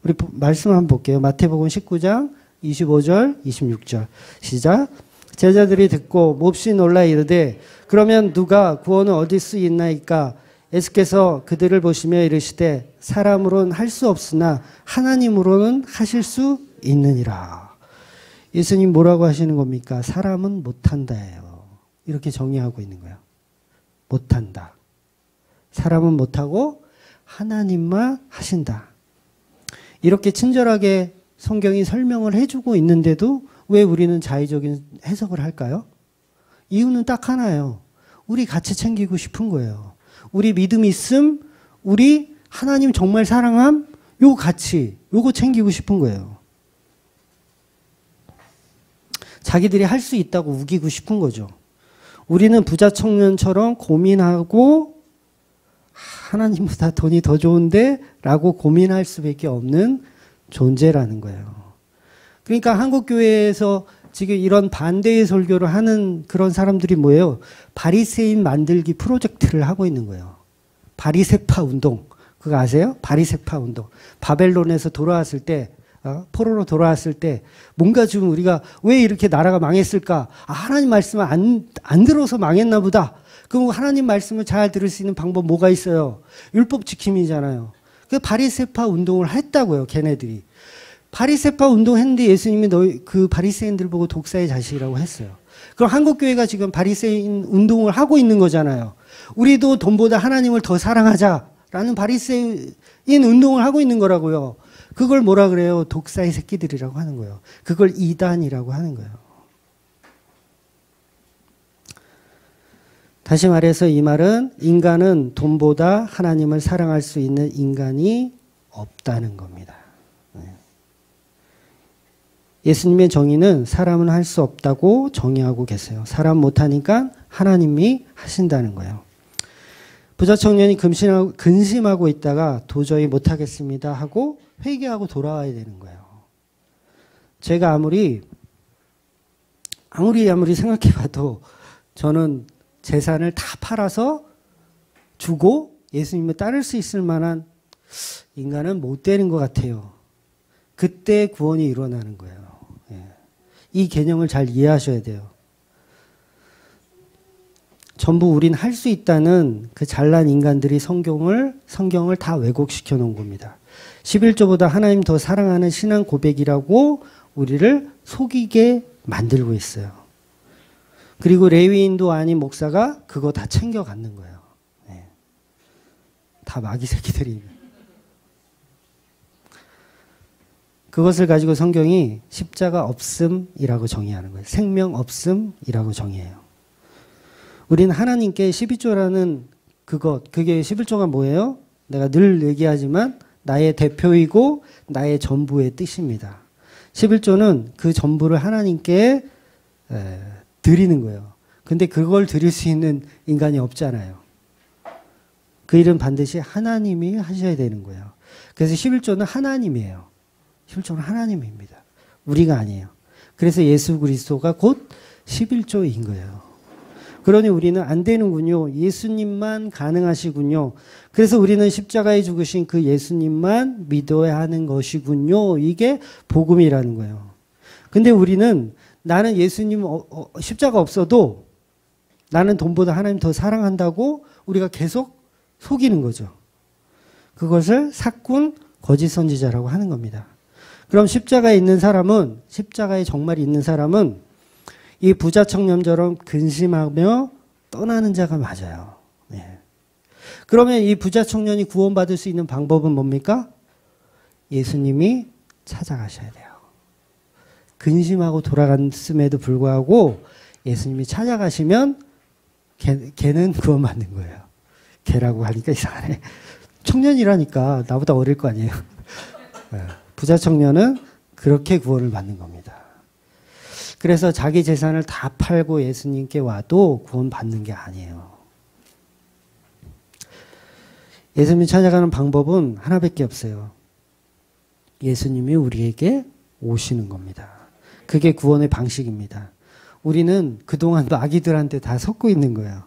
우리 말씀 한번 볼게요. 마태복음 19장 25절 26절 시작. 제자들이 듣고 몹시 놀라 이르되 그러면 누가 구원을 얻을 수 있나이까? 예수께서 그들을 보시며 이르시되 사람으로는 할 수 없으나 하나님으로는 하실 수 있느니라. 예수님 뭐라고 하시는 겁니까? 사람은 못한다예요. 이렇게 정의하고 있는 거예요. 못한다. 사람은 못하고 하나님만 하신다. 이렇게 친절하게 성경이 설명을 해주고 있는데도 왜 우리는 자의적인 해석을 할까요? 이유는 딱 하나예요. 우리 같이 챙기고 싶은 거예요. 우리 믿음 있음, 우리 하나님 정말 사랑함, 요 가치, 요거 챙기고 싶은 거예요. 자기들이 할 수 있다고 우기고 싶은 거죠. 우리는 부자 청년처럼 고민하고 하나님보다 돈이 더 좋은데 라고 고민할 수밖에 없는 존재라는 거예요. 그러니까 한국교회에서 지금 이런 반대의 설교를 하는 그런 사람들이 뭐예요? 바리새인 만들기 프로젝트를 하고 있는 거예요. 바리새파 운동. 그거 아세요? 바리새파 운동. 바벨론에서 돌아왔을 때, 포로로 돌아왔을 때 뭔가 좀 우리가 왜 이렇게 나라가 망했을까? 하나님 말씀을 안 들어서 망했나 보다. 그럼 하나님 말씀을 잘 들을 수 있는 방법 뭐가 있어요? 율법 지킴이잖아요. 그 바리새파 운동을 했다고요, 걔네들이. 바리새파 운동했는데 예수님이 그 바리새인들 보고 독사의 자식이라고 했어요. 그럼 한국교회가 지금 바리새인 운동을 하고 있는 거잖아요. 우리도 돈보다 하나님을 더 사랑하자라는 바리새인 운동을 하고 있는 거라고요. 그걸 뭐라 그래요? 독사의 새끼들이라고 하는 거예요. 그걸 이단이라고 하는 거예요. 다시 말해서 이 말은 인간은 돈보다 하나님을 사랑할 수 있는 인간이 없다는 겁니다. 예수님의 정의는 사람은 할 수 없다고 정의하고 계세요. 사람 못하니까 하나님이 하신다는 거예요. 부자 청년이 근심하고 있다가 도저히 못하겠습니다 하고 회개하고 돌아와야 되는 거예요. 제가 아무리 생각해봐도 저는 재산을 다 팔아서 주고 예수님을 따를 수 있을 만한 인간은 못 되는 것 같아요. 그때 구원이 일어나는 거예요. 이 개념을 잘 이해하셔야 돼요. 전부 우린 할 수 있다는 그 잘난 인간들이 성경을 다 왜곡시켜 놓은 겁니다. 11조보다 하나님 더 사랑하는 신앙 고백이라고 우리를 속이게 만들고 있어요. 그리고 레위인도 아닌 목사가 그거 다 챙겨 갖는 거예요. 다 마귀 새끼들이. 그것을 가지고 성경이 십자가 없음이라고 정의하는 거예요. 생명 없음이라고 정의해요. 우리는 하나님께 12조라는 그게 11조가 뭐예요? 내가 늘 얘기하지만 나의 대표이고 나의 전부의 뜻입니다. 11조는 그 전부를 하나님께 드리는 거예요. 근데 그걸 드릴 수 있는 인간이 없잖아요. 그 일은 반드시 하나님이 하셔야 되는 거예요. 그래서 11조는 하나님이에요. 11조는 하나님입니다. 우리가 아니에요. 그래서 예수 그리스도가 곧 11조인 거예요. 그러니 우리는 안 되는군요. 예수님만 가능하시군요. 그래서 우리는 십자가에 죽으신 그 예수님만 믿어야 하는 것이군요. 이게 복음이라는 거예요. 근데 우리는 나는 예수님 십자가 없어도 나는 돈보다 하나님 더 사랑한다고 우리가 계속 속이는 거죠. 그것을 사꾼 거짓 선지자라고 하는 겁니다. 그럼 십자가에 정말 있는 사람은 이 부자 청년처럼 근심하며 떠나는 자가 맞아요. 그러면 이 부자 청년이 구원받을 수 있는 방법은 뭡니까? 예수님이 찾아가셔야 돼요. 근심하고 돌아갔음에도 불구하고 예수님이 찾아가시면 걔는 구원받는 거예요. 걔라고 하니까 이상하네. 청년이라니까 나보다 어릴 거 아니에요. 부자 청년은 그렇게 구원을 받는 겁니다. 그래서 자기 재산을 다 팔고 예수님께 와도 구원받는 게 아니에요. 예수님 찾아가는 방법은 하나밖에 없어요. 예수님이 우리에게 오시는 겁니다. 그게 구원의 방식입니다. 우리는 그동안 마귀들한테 다 섞고 있는 거예요.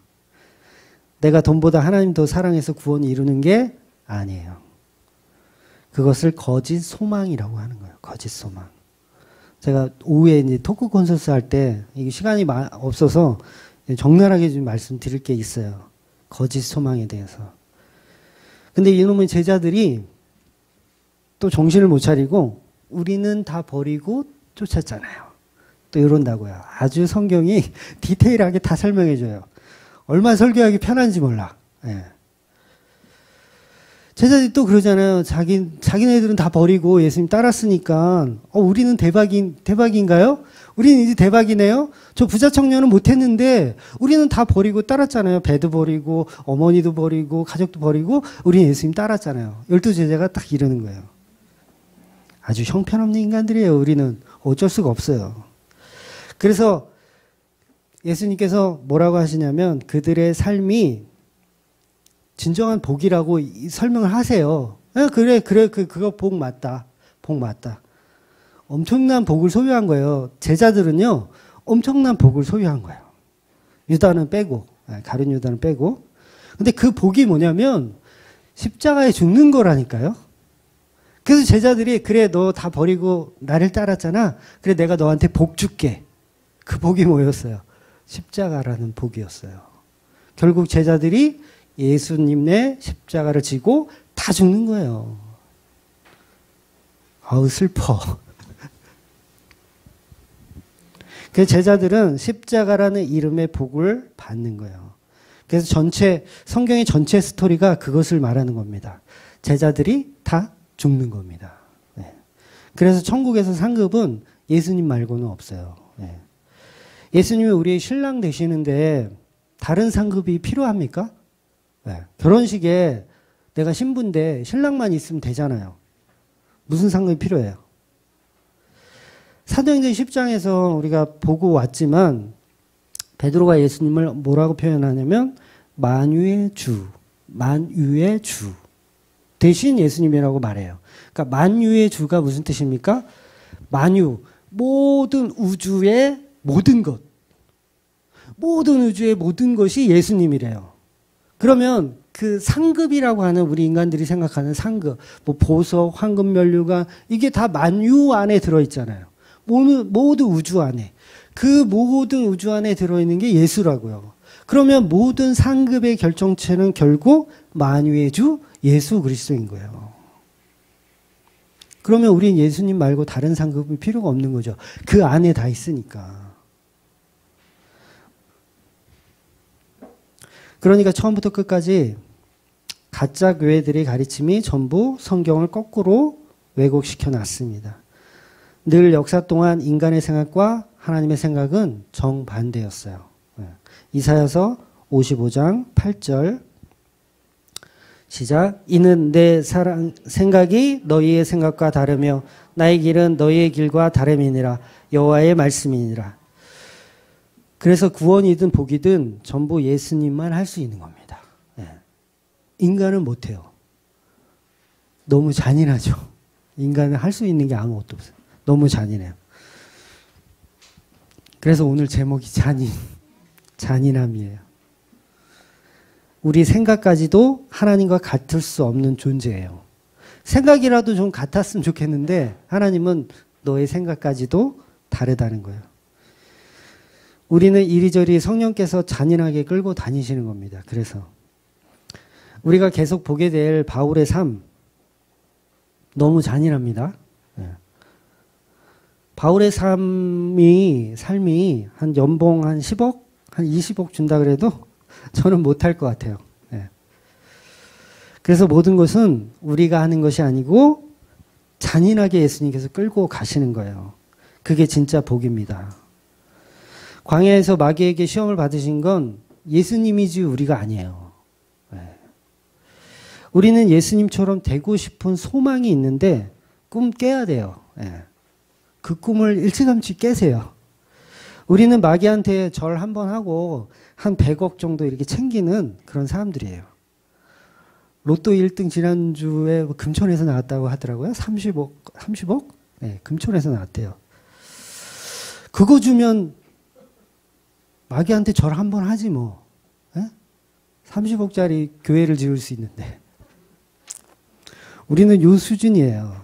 내가 돈보다 하나님 더 사랑해서 구원을 이루는 게 아니에요. 그것을 거짓 소망이라고 하는 거예요. 거짓 소망. 제가 오후에 이제 토크 콘서트 할 때 이게 시간이 없어서 적나라하게 좀 말씀드릴 게 있어요. 거짓 소망에 대해서. 근데 이놈의 제자들이 또 정신을 못 차리고 우리는 다 버리고 쫓았잖아요. 또 이런다고요. 아주 성경이 디테일하게 다 설명해 줘요. 얼마나 설교하기 편한지 몰라. 예. 제자들이 또 그러잖아요. 자기네들은 다 버리고 예수님 따랐으니까, 우리는 대박인가요? 우리는 이제 대박이네요? 저 부자 청년은 못했는데, 우리는 다 버리고 따랐잖아요. 배도 버리고, 어머니도 버리고, 가족도 버리고, 우리는 예수님 따랐잖아요. 12제자가 딱 이러는 거예요. 아주 형편없는 인간들이에요. 우리는 어쩔 수가 없어요. 그래서 예수님께서 뭐라고 하시냐면, 그들의 삶이 진정한 복이라고 설명을 하세요. 그래, 그거 복 맞다. 복 맞다. 엄청난 복을 소유한 거예요. 제자들은요, 엄청난 복을 소유한 거예요. 유다는 빼고, 가룟 유다는 빼고. 근데 그 복이 뭐냐면, 십자가에 죽는 거라니까요. 그래서 제자들이, 그래, 너 다 버리고 나를 따랐잖아. 그래, 내가 너한테 복 줄게. 그 복이 뭐였어요? 십자가라는 복이었어요. 결국 제자들이 예수님의 십자가를 지고 다 죽는 거예요. 아우, 슬퍼. 그래서 제자들은 십자가라는 이름의 복을 받는 거예요. 그래서 성경의 전체 스토리가 그것을 말하는 겁니다. 제자들이 다 죽는 겁니다. 네. 그래서 천국에서 상급은 예수님 말고는 없어요. 네. 예수님이 우리의 신랑 되시는데 다른 상급이 필요합니까? 네. 결혼식에 내가 신부인데 신랑만 있으면 되잖아요. 무슨 상급이 필요해요? 사도행전 10장에서 우리가 보고 왔지만 베드로가 예수님을 뭐라고 표현하냐면 만유의 주 대신 예수님이라고 말해요. 그러니까 만유의 주가 무슨 뜻입니까? 만유, 모든 우주의 모든 것. 모든 우주의 모든 것이 예수님이래요. 그러면 그 상급이라고 하는 우리 인간들이 생각하는 상급, 뭐 보석, 황금, 면류관, 이게 다 만유 안에 들어있잖아요. 모두 우주 안에. 그 모든 우주 안에 들어있는 게 예수라고요. 그러면 모든 상급의 결정체는 결국 만유의 주 예수 그리스도인 거예요. 그러면 우리는 예수님 말고 다른 상급은 필요가 없는 거죠. 그 안에 다 있으니까. 그러니까 처음부터 끝까지 가짜 교회들의 가르침이 전부 성경을 거꾸로 왜곡시켜 놨습니다. 늘 역사 동안 인간의 생각과 하나님의 생각은 정반대였어요. 이사야서 55장 8절 시작. 이는 내 생각이 너희의 생각과 다르며 나의 길은 너희의 길과 다름이니라. 여호와의 말씀이니라. 그래서 구원이든 복이든 전부 예수님만 할 수 있는 겁니다. 인간은 못해요. 너무 잔인하죠. 인간은 할 수 있는 게 아무것도 없어요. 너무 잔인해요. 그래서 오늘 제목이 잔인함이에요. 우리 생각까지도 하나님과 같을 수 없는 존재예요. 생각이라도 좀 같았으면 좋겠는데 하나님은 너의 생각까지도 다르다는 거예요. 우리는 이리저리 성령께서 잔인하게 끌고 다니시는 겁니다. 그래서 우리가 계속 보게 될 바울의 삶 너무 잔인합니다. 바울의 삶이 한 연봉 한 10억, 한 20억 준다 그래도 저는 못할 것 같아요. 그래서 모든 것은 우리가 하는 것이 아니고 잔인하게 예수님께서 끌고 가시는 거예요. 그게 진짜 복입니다. 광야에서 마귀에게 시험을 받으신 건 예수님이지 우리가 아니에요. 우리는 예수님처럼 되고 싶은 소망이 있는데 꿈 깨야 돼요. 그 꿈을 일찌감치 깨세요. 우리는 마귀한테 절 한번 하고 한 100억 정도 이렇게 챙기는 그런 사람들이에요. 로또 1등 지난주에 금천에서 나왔다고 하더라고요. 30억? 네, 금천에서 나왔대요. 그거 주면 마귀한테 절 한번 하지 뭐. 30억짜리 교회를 지을 수 있는데. 우리는 요 수준이에요.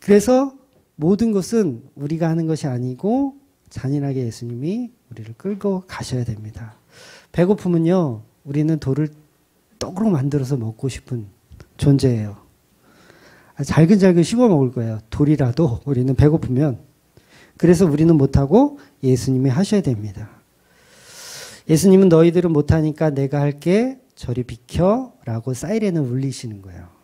그래서 모든 것은 우리가 하는 것이 아니고 잔인하게 예수님이 우리를 끌고 가셔야 됩니다. 배고픔은요, 우리는 돌을 떡으로 만들어서 먹고 싶은 존재예요. 잘근잘근 씹어 먹을 거예요. 돌이라도 우리는 배고프면. 그래서 우리는 못하고 예수님이 하셔야 됩니다. 예수님은 너희들은 못하니까 내가 할게 저리 비켜 라고 사이렌을 울리시는 거예요.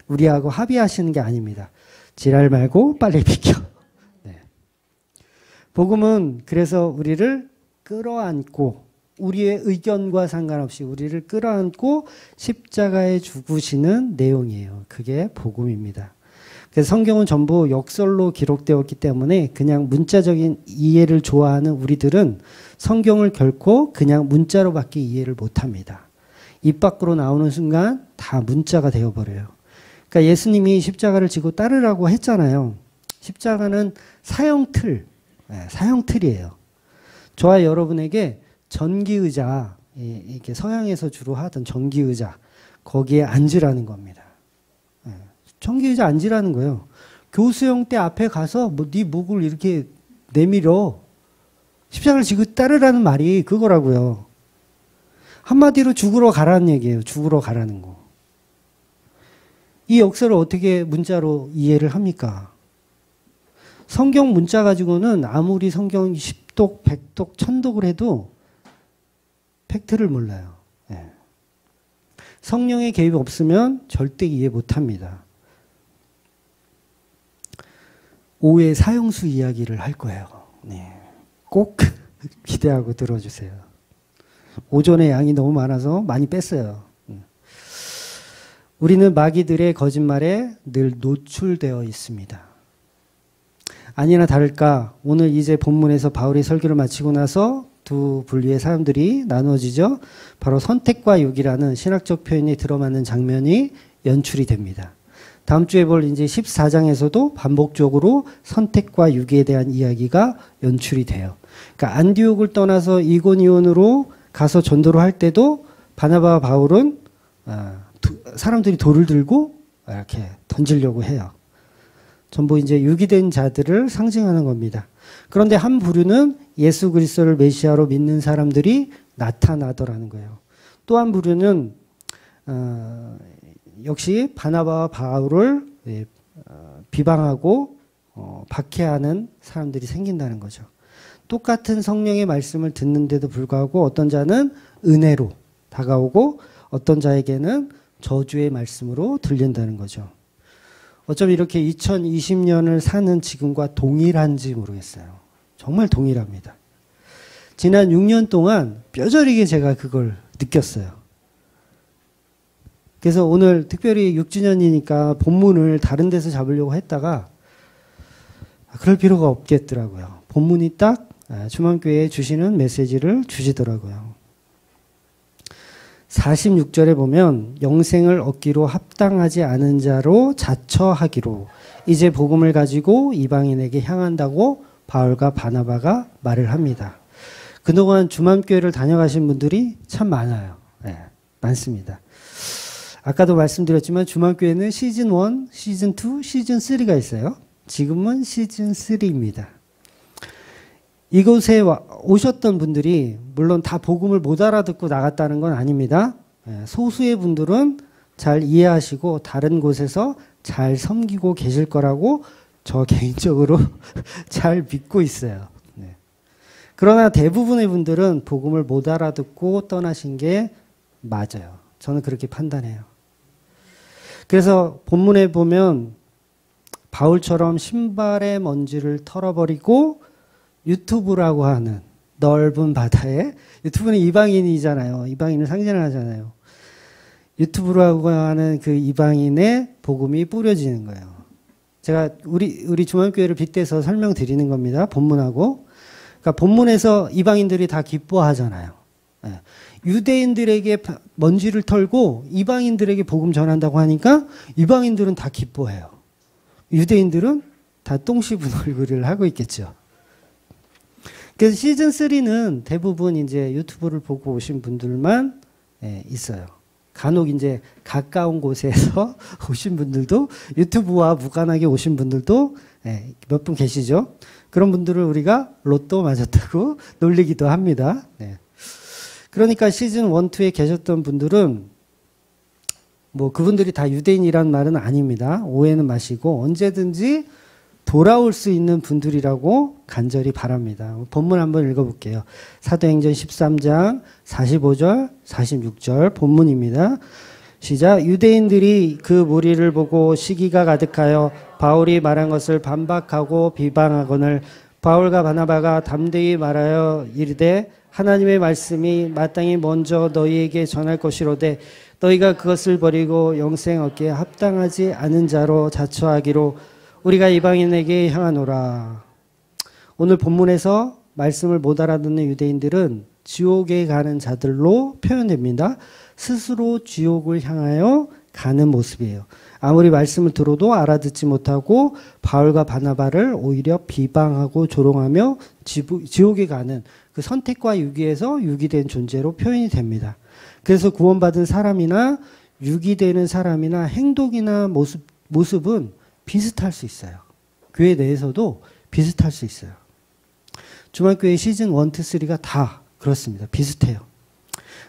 우리하고 합의하시는 게 아닙니다. 지랄 말고 빨리 비켜. 네. 복음은 그래서 우리를 끌어안고 우리의 의견과 상관없이 우리를 끌어안고 십자가에 죽으시는 내용이에요. 그게 복음입니다. 그래서 성경은 전부 역설로 기록되었기 때문에 그냥 문자적인 이해를 좋아하는 우리들은 성경을 결코 그냥 문자로밖에 이해를 못합니다. 입 밖으로 나오는 순간 다 문자가 되어버려요. 그러니까 예수님이 십자가를 지고 따르라고 했잖아요. 십자가는 사형틀, 사형틀이에요. 저와 여러분에게 전기의자, 이렇게 서양에서 주로 하던 전기의자, 거기에 앉으라는 겁니다. 전기의자 앉으라는 거예요. 교수형 때 앞에 가서 뭐 네 목을 이렇게 내밀어. 십자가를 지고 따르라는 말이 그거라고요. 한마디로 죽으러 가라는 얘기예요. 죽으러 가라는 거. 이 역사를 어떻게 문자로 이해를 합니까? 성경 문자 가지고는 아무리 성경 10독, 100독, 1000독을 해도 팩트를 몰라요. 성령의 개입이 없으면 절대 이해 못합니다. 오후에 사형수 이야기를 할 거예요. 네. 꼭 기대하고 들어주세요. 오전에 양이 너무 많아서 많이 뺐어요. 우리는 마귀들의 거짓말에 늘 노출되어 있습니다. 아니나 다를까 오늘 이제 본문에서 바울이 설교를 마치고 나서 두 분류의 사람들이 나누어지죠. 바로 선택과 유기라는 신학적 표현이 들어맞는 장면이 연출이 됩니다. 다음 주에 볼 이제 14장에서도 반복적으로 선택과 유기에 대한 이야기가 연출이 돼요. 그러니까 안디옥을 떠나서 이고니온으로 가서 전도를 할 때도 바나바와 바울은 사람들이 돌을 들고 이렇게 던지려고 해요. 전부 이제 유기된 자들을 상징하는 겁니다. 그런데 한 부류는 예수 그리스도를 메시아로 믿는 사람들이 나타나더라는 거예요. 또 한 부류는 역시 바나바와 바울을 비방하고 박해하는 사람들이 생긴다는 거죠. 똑같은 성령의 말씀을 듣는데도 불구하고 어떤 자는 은혜로 다가오고 어떤 자에게는 저주의 말씀으로 들린다는 거죠. 어쩜 이렇게 2020년을 사는 지금과 동일한지 모르겠어요. 정말 동일합니다. 지난 6년 동안 뼈저리게 제가 그걸 느꼈어요. 그래서 오늘 특별히 6주년이니까 본문을 다른 데서 잡으려고 했다가 그럴 필요가 없겠더라고요. 본문이 딱 주만교회에 주시는 메시지를 주시더라고요. 46절에 보면 영생을 얻기로 합당하지 않은 자로 자처하기로 이제 복음을 가지고 이방인에게 향한다고 바울과 바나바가 말을 합니다. 그동안 주만교회를 다녀가신 분들이 참 많아요. 네, 많습니다. 아까도 말씀드렸지만 주만교회는 시즌 1, 시즌 2, 시즌 3가 있어요. 지금은 시즌 3입니다. 이곳에 오셨던 분들이 물론 다 복음을 못 알아듣고 나갔다는 건 아닙니다. 소수의 분들은 잘 이해하시고 다른 곳에서 잘 섬기고 계실 거라고 저 개인적으로 잘 믿고 있어요. 네. 그러나 대부분의 분들은 복음을 못 알아듣고 떠나신 게 맞아요. 저는 그렇게 판단해요. 그래서 본문에 보면 바울처럼 신발의 먼지를 털어버리고 유튜브라고 하는 넓은 바다에, 유튜브는 이방인이잖아요. 이방인을 상징하잖아요. 유튜브라고 하는 그 이방인의 복음이 뿌려지는 거예요. 제가 우리 중앙교회를 빗대서 설명드리는 겁니다. 본문하고. 그러니까 본문에서 이방인들이 다 기뻐하잖아요. 예. 유대인들에게 먼지를 털고 이방인들에게 복음 전한다고 하니까 이방인들은 다 기뻐해요. 유대인들은 다 똥 씹은 얼굴을 하고 있겠죠. 그래서 시즌 3는 대부분 이제 유튜브를 보고 오신 분들만 있어요. 간혹 이제 가까운 곳에서 오신 분들도, 유튜브와 무관하게 오신 분들도 몇 분 계시죠. 그런 분들을 우리가 로또 맞았다고 놀리기도 합니다. 그러니까 시즌 1, 2에 계셨던 분들은 뭐 그분들이 다 유대인이란 말은 아닙니다. 오해는 마시고 언제든지 돌아올 수 있는 분들이라고 간절히 바랍니다. 본문 한번 읽어볼게요. 사도행전 13장 45절, 46절 본문입니다. 시작. 유대인들이 그 무리를 보고 시기가 가득하여 바울이 말한 것을 반박하고 비방하거늘 바울과 바나바가 담대히 말하여 이르되 하나님의 말씀이 마땅히 먼저 너희에게 전할 것이로되 너희가 그것을 버리고 영생 얻기에 합당하지 않은 자로 자처하기로 우리가 이방인에게 향하노라. 오늘 본문에서 말씀을 못 알아듣는 유대인들은 지옥에 가는 자들로 표현됩니다. 스스로 지옥을 향하여 가는 모습이에요. 아무리 말씀을 들어도 알아듣지 못하고 바울과 바나바를 오히려 비방하고 조롱하며 지옥에 가는 그 선택과 유기에서 유기된 존재로 표현이 됩니다. 그래서 구원받은 사람이나 유기되는 사람이나 행동이나 모습은 비슷할 수 있어요. 교회 내에서도 비슷할 수 있어요. 중앙교회 시즌 1, 2, 3가 다 그렇습니다. 비슷해요.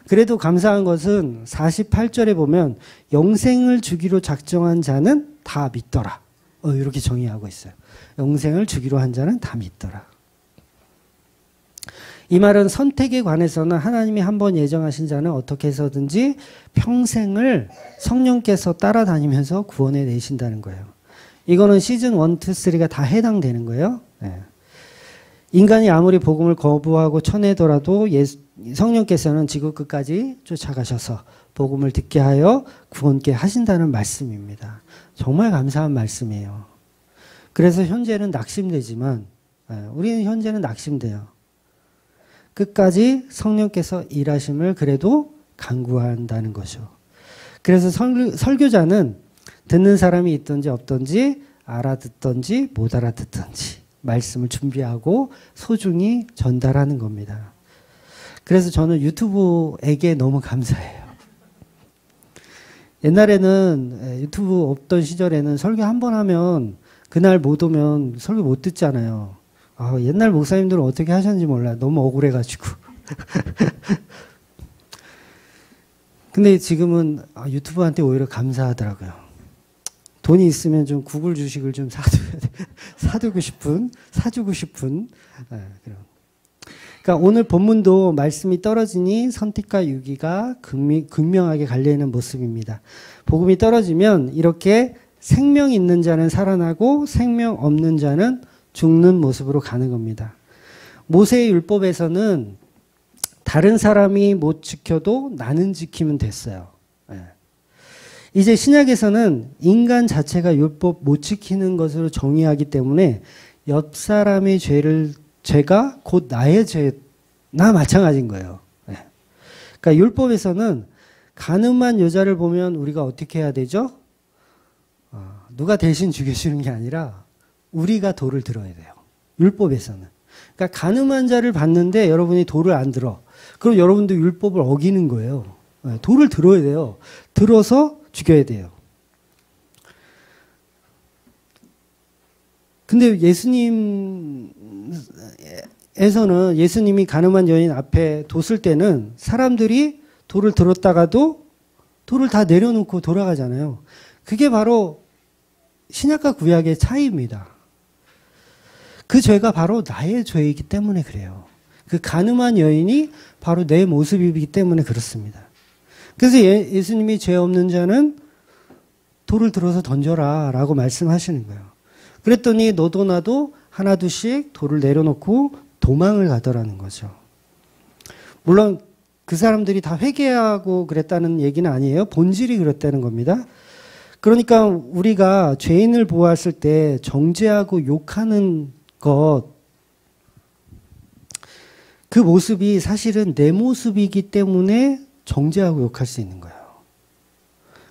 그래도 감사한 것은 48절에 보면 영생을 주기로 작정한 자는 다 믿더라. 이렇게 정의하고 있어요. 영생을 주기로 한 자는 다 믿더라. 이 말은 선택에 관해서는 하나님이 한번 예정하신 자는 어떻게 해서든지 평생을 성령께서 따라다니면서 구원해 내신다는 거예요. 이거는 시즌 1, 2, 3가 다 해당되는 거예요. 인간이 아무리 복음을 거부하고 쳐내더라도 성령께서는 지구 끝까지 쫓아가셔서 복음을 듣게 하여 구원케 하신다는 말씀입니다. 정말 감사한 말씀이에요. 그래서 현재는 낙심되지만 우리는 현재는 낙심돼요. 끝까지 성령께서 일하심을 그래도 간구한다는 거죠. 그래서 설교자는 듣는 사람이 있든지 없든지 알아듣든지 못 알아듣든지 말씀을 준비하고 소중히 전달하는 겁니다. 그래서 저는 유튜브에게 너무 감사해요. 옛날에는 유튜브 없던 시절에는 설교 한 번 하면 그날 못 오면 설교 못 듣잖아요. 옛날 목사님들은 어떻게 하셨는지 몰라요. 너무 억울해가지고. 근데 지금은 유튜브한테 오히려 감사하더라고요. 돈이 있으면 좀 구글 주식을 좀 사주고 싶은. 그러니까 오늘 본문도 말씀이 떨어지니 선택과 유기가 극명하게 갈려있는 모습입니다. 복음이 떨어지면 이렇게 생명 있는 자는 살아나고 생명 없는 자는 죽는 모습으로 가는 겁니다. 모세의 율법에서는 다른 사람이 못 지켜도 나는 지키면 됐어요. 이제 신약에서는 인간 자체가 율법 못 지키는 것으로 정의하기 때문에 옆 사람의 죄가 곧 나의 죄나 마찬가지인 거예요. 그러니까 율법에서는 간음한 여자를 보면 우리가 어떻게 해야 되죠? 누가 대신 죽여주는 게 아니라 우리가 돌을 들어야 돼요. 율법에서는. 그러니까 간음한 자를 봤는데 여러분이 돌을 안 들어. 그럼 여러분도 율법을 어기는 거예요. 돌을 들어야 돼요. 들어서 죽여야 돼요. 근데 예수님이 간음한 여인 앞에 뒀을 때는 사람들이 돌을 들었다가도 돌을 다 내려놓고 돌아가잖아요. 그게 바로 신약과 구약의 차이입니다. 그 죄가 바로 나의 죄이기 때문에 그래요. 그 간음한 여인이 바로 내 모습이기 때문에 그렇습니다. 그래서 예수님이 죄 없는 자는 돌을 들어서 던져라 라고 말씀하시는 거예요. 그랬더니 너도 나도 하나둘씩 돌을 내려놓고 도망을 가더라는 거죠. 물론 그 사람들이 다 회개하고 그랬다는 얘기는 아니에요. 본질이 그랬다는 겁니다. 그러니까 우리가 죄인을 보았을 때 정죄하고 욕하는 것, 그 모습이 사실은 내 모습이기 때문에 정죄하고 욕할 수 있는 거예요.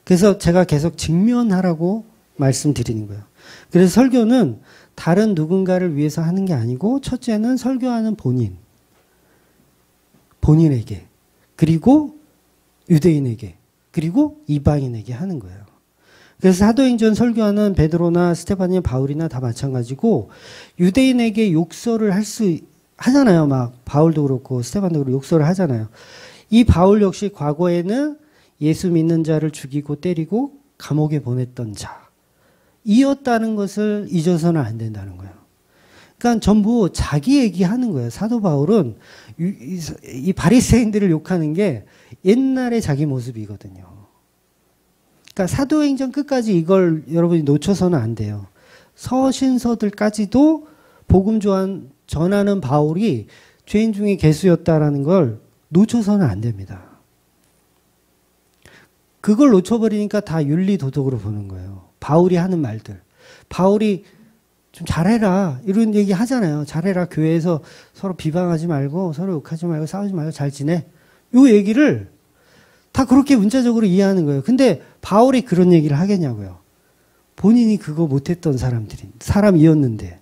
그래서 제가 계속 직면하라고 말씀드리는 거예요. 그래서 설교는 다른 누군가를 위해서 하는 게 아니고 첫째는 설교하는 본인에게, 그리고 유대인에게, 그리고 이방인에게 하는 거예요. 그래서 사도행전 설교하는 베드로나 스테반이나 바울이나 다 마찬가지고 유대인에게 욕설을 하잖아요. 막 바울도 그렇고 스테반도 그렇고 욕설을 하잖아요. 이 바울 역시 과거에는 예수 믿는 자를 죽이고 때리고 감옥에 보냈던 자이었다는 것을 잊어서는 안 된다는 거예요. 그러니까 전부 자기 얘기하는 거예요. 사도 바울은 이 바리새인들을 욕하는 게 옛날의 자기 모습이거든요. 그러니까 사도행전 끝까지 이걸 여러분이 놓쳐서는 안 돼요. 서신서들까지도 복음 전하는 바울이 죄인 중에 괴수였다라는 걸 놓쳐서는 안 됩니다. 그걸 놓쳐버리니까 다 윤리도덕으로 보는 거예요. 바울이 하는 말들. 바울이 좀 잘해라 이런 얘기 하잖아요. 잘해라. 교회에서 서로 비방하지 말고 서로 욕하지 말고 싸우지 말고 잘 지내. 이 얘기를 다 그렇게 문자적으로 이해하는 거예요. 근데 바울이 그런 얘기를 하겠냐고요. 본인이 그거 못했던 사람이었는데.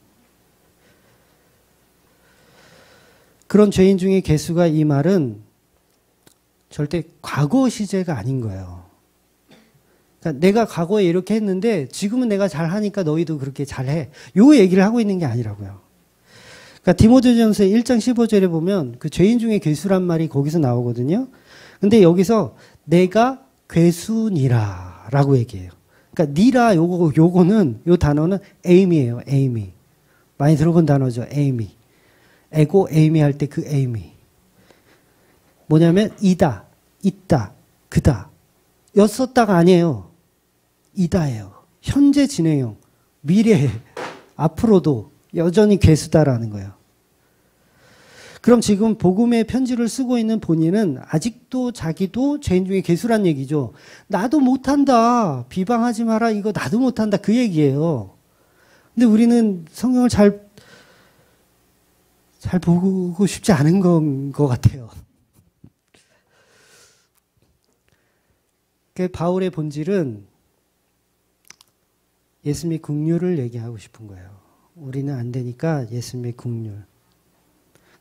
그런 죄인 중에 괴수가 이 말은 절대 과거 시제가 아닌 거예요. 그러니까 내가 과거에 이렇게 했는데 지금은 내가 잘하니까 너희도 그렇게 잘해. 요 얘기를 하고 있는 게 아니라고요. 그러니까 디모데전서 1장 15절에 보면 그 죄인 중에 괴수란 말이 거기서 나오거든요. 근데 여기서 내가 괴수니라 라고 얘기해요. 그러니까 니라 요거는 요 단어는 에이미예요. 에이미. 많이 들어본 단어죠. 에이미. 에고 에이미 할 때 그 에이미. 뭐냐면 이다, 있다, 그다. 였었다가 아니에요. 이다예요. 현재 진행형. 미래, 앞으로도 여전히 괴수다라는 거예요. 그럼 지금 복음의 편지를 쓰고 있는 본인은 아직도 자기도 죄인 중에 괴수란 얘기죠. 나도 못한다. 비방하지 마라. 이거 나도 못한다. 그 얘기예요. 근데 우리는 성경을 잘 보고 싶지 않은 건 것 같아요. 그 바울의 본질은 예수님의 긍휼을 얘기하고 싶은 거예요. 우리는 안 되니까 예수님의 긍휼.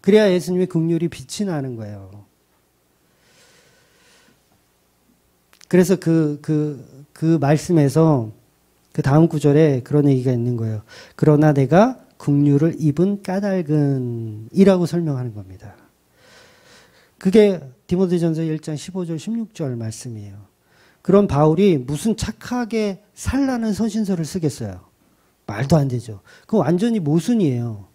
그래야 예수님의 긍휼이 빛이 나는 거예요. 그래서 그 말씀에서 그 다음 구절에 그런 얘기가 있는 거예요. 그러나 내가 긍휼을 입은 까닭은이라고 설명하는 겁니다. 그게 디모데전서 1장 15절 16절 말씀이에요. 그런 바울이 무슨 착하게 살라는 서신서를 쓰겠어요. 말도 안 되죠. 그건 완전히 모순이에요.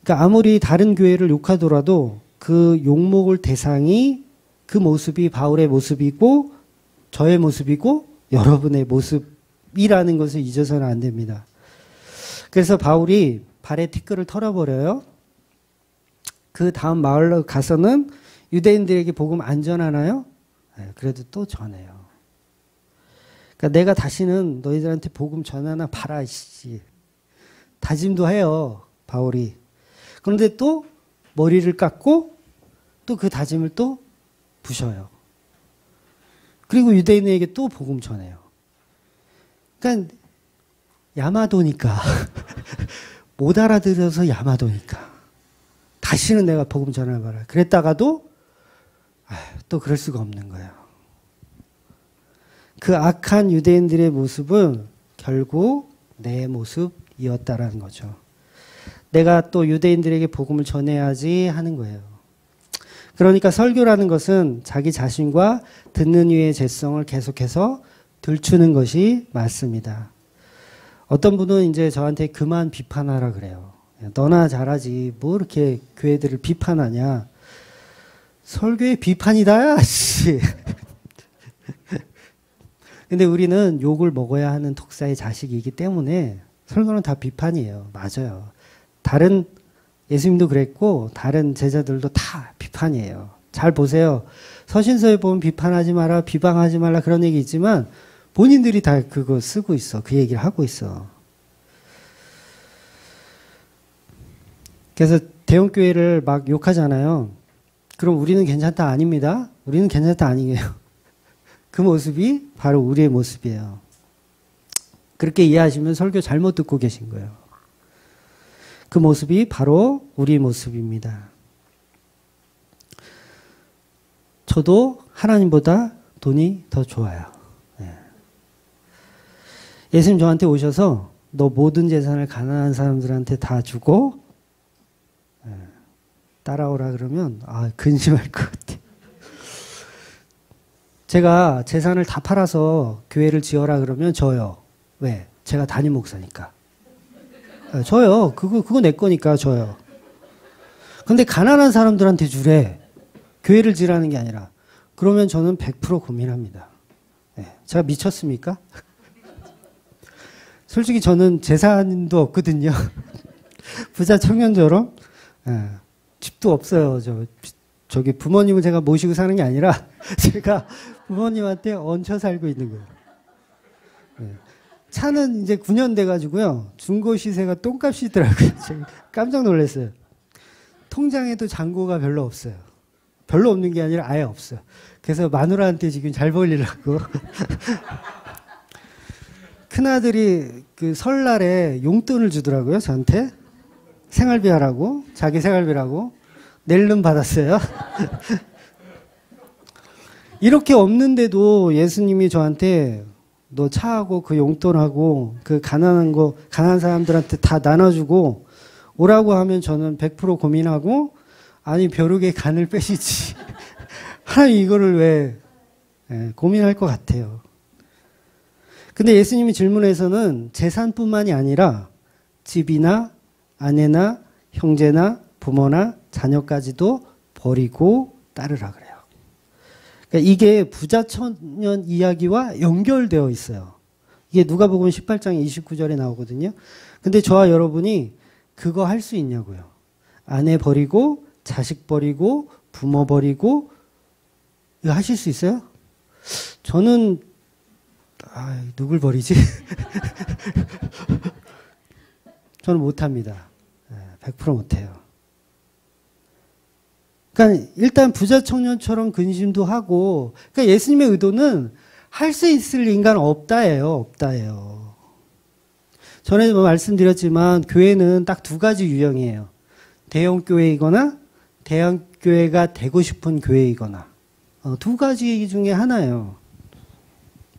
그러니까 아무리 다른 교회를 욕하더라도 그 욕먹을 대상이 그 모습이 바울의 모습이고 저의 모습이고 여러분의 모습이라는 것을 잊어서는 안 됩니다. 그래서 바울이 발에 티끌을 털어버려요. 그 다음 마을로 가서는 유대인들에게 복음 안 전하나요? 그래도 또 전해요. 그러니까 내가 다시는 너희들한테 복음 전하나 봐라. 다짐도 해요. 바울이. 그런데 또 머리를 깎고 또 그 다짐을 또 부셔요. 그리고 유대인에게 또 복음 전해요. 그러니까 야마도니까 못 알아들어서 야마도니까 다시는 내가 복음 전해봐라. 그랬다가도 또 그럴 수가 없는 거예요. 그 악한 유대인들의 모습은 결국 내 모습이었다라는 거죠. 내가 또 유대인들에게 복음을 전해야지 하는 거예요. 그러니까 설교라는 것은 자기 자신과 듣는 이의 죄성을 계속해서 들추는 것이 맞습니다. 어떤 분은 이제 저한테 그만 비판하라 그래요. 너나 잘하지 뭐 이렇게 교회들을 비판하냐. 설교의 비판이다. 근데 우리는 욕을 먹어야 하는 독사의 자식이기 때문에 설교는 다 비판이에요. 맞아요. 다른 예수님도 그랬고 다른 제자들도 다 비판이에요. 잘 보세요. 서신서에 보면 비판하지 마라, 비방하지 말라 그런 얘기 있지만 본인들이 다 그거 쓰고 있어. 그 얘기를 하고 있어. 그래서 대형교회를 막 욕하잖아요. 그럼 우리는 괜찮다 아닙니다. 우리는 괜찮다 아니에요. 그 모습이 바로 우리의 모습이에요. 그렇게 이해하시면 설교 잘못 듣고 계신 거예요. 그 모습이 바로 우리의 모습입니다. 저도 하나님보다 돈이 더 좋아요. 네. 예수님 저한테 오셔서 너 모든 재산을 가난한 사람들한테 다 주고 따라오라 그러면 근심할 것 같아요. 제가 재산을 다 팔아서 교회를 지어라 그러면 져요. 왜? 제가 담임 목사니까. 져요. 그거 내 거니까 져요. 근데 가난한 사람들한테 주래. 교회를 지라는 게 아니라. 그러면 저는 100% 고민합니다. 네. 제가 미쳤습니까? 솔직히 저는 재산도 없거든요. 부자 청년처럼. 네. 집도 없어요. 저기 부모님을 제가 모시고 사는 게 아니라 제가 부모님한테 얹혀 살고 있는 거예요. 네. 차는 이제 9년 돼가지고요. 중고 시세가 똥값이더라고요. 제가 깜짝 놀랐어요. 통장에도 잔고가 별로 없어요. 별로 없는 게 아니라 아예 없어요. 그래서 마누라한테 지금 잘 보이려고. 큰아들이 그 설날에 용돈을 주더라고요. 저한테. 생활비 하라고. 자기 생활비라고. 낼름 받았어요. 이렇게 없는데도 예수님이 저한테 너 차하고 그 용돈하고 그 가난한 사람들한테 다 나눠주고 오라고 하면 저는 100% 고민하고 아니 벼룩의 간을 빼시지. 하나님 이거를 왜 고민할 것 같아요. 근데 예수님이 질문에서는 재산뿐만이 아니라 집이나 아내나 형제나 부모나 자녀까지도 버리고 따르라 그래요. 그러니까 이게 부자 청년 이야기와 연결되어 있어요. 이게 누가복음 18장 29절에 나오거든요. 근데 저와 여러분이 그거 할 수 있냐고요. 아내 버리고 자식 버리고 부모 버리고 이거 하실 수 있어요? 저는 누굴 버리지? 저는 못합니다. 100% 못해요. 그러니까 일단 부자 청년처럼 근심도 하고, 그러니까 예수님의 의도는 할 수 있을 인간 없다예요. 없다예요. 전에도 말씀드렸지만 교회는 딱 두 가지 유형이에요. 대형 교회이거나 대형 교회가 되고 싶은 교회이거나 두 가지 중에 하나예요.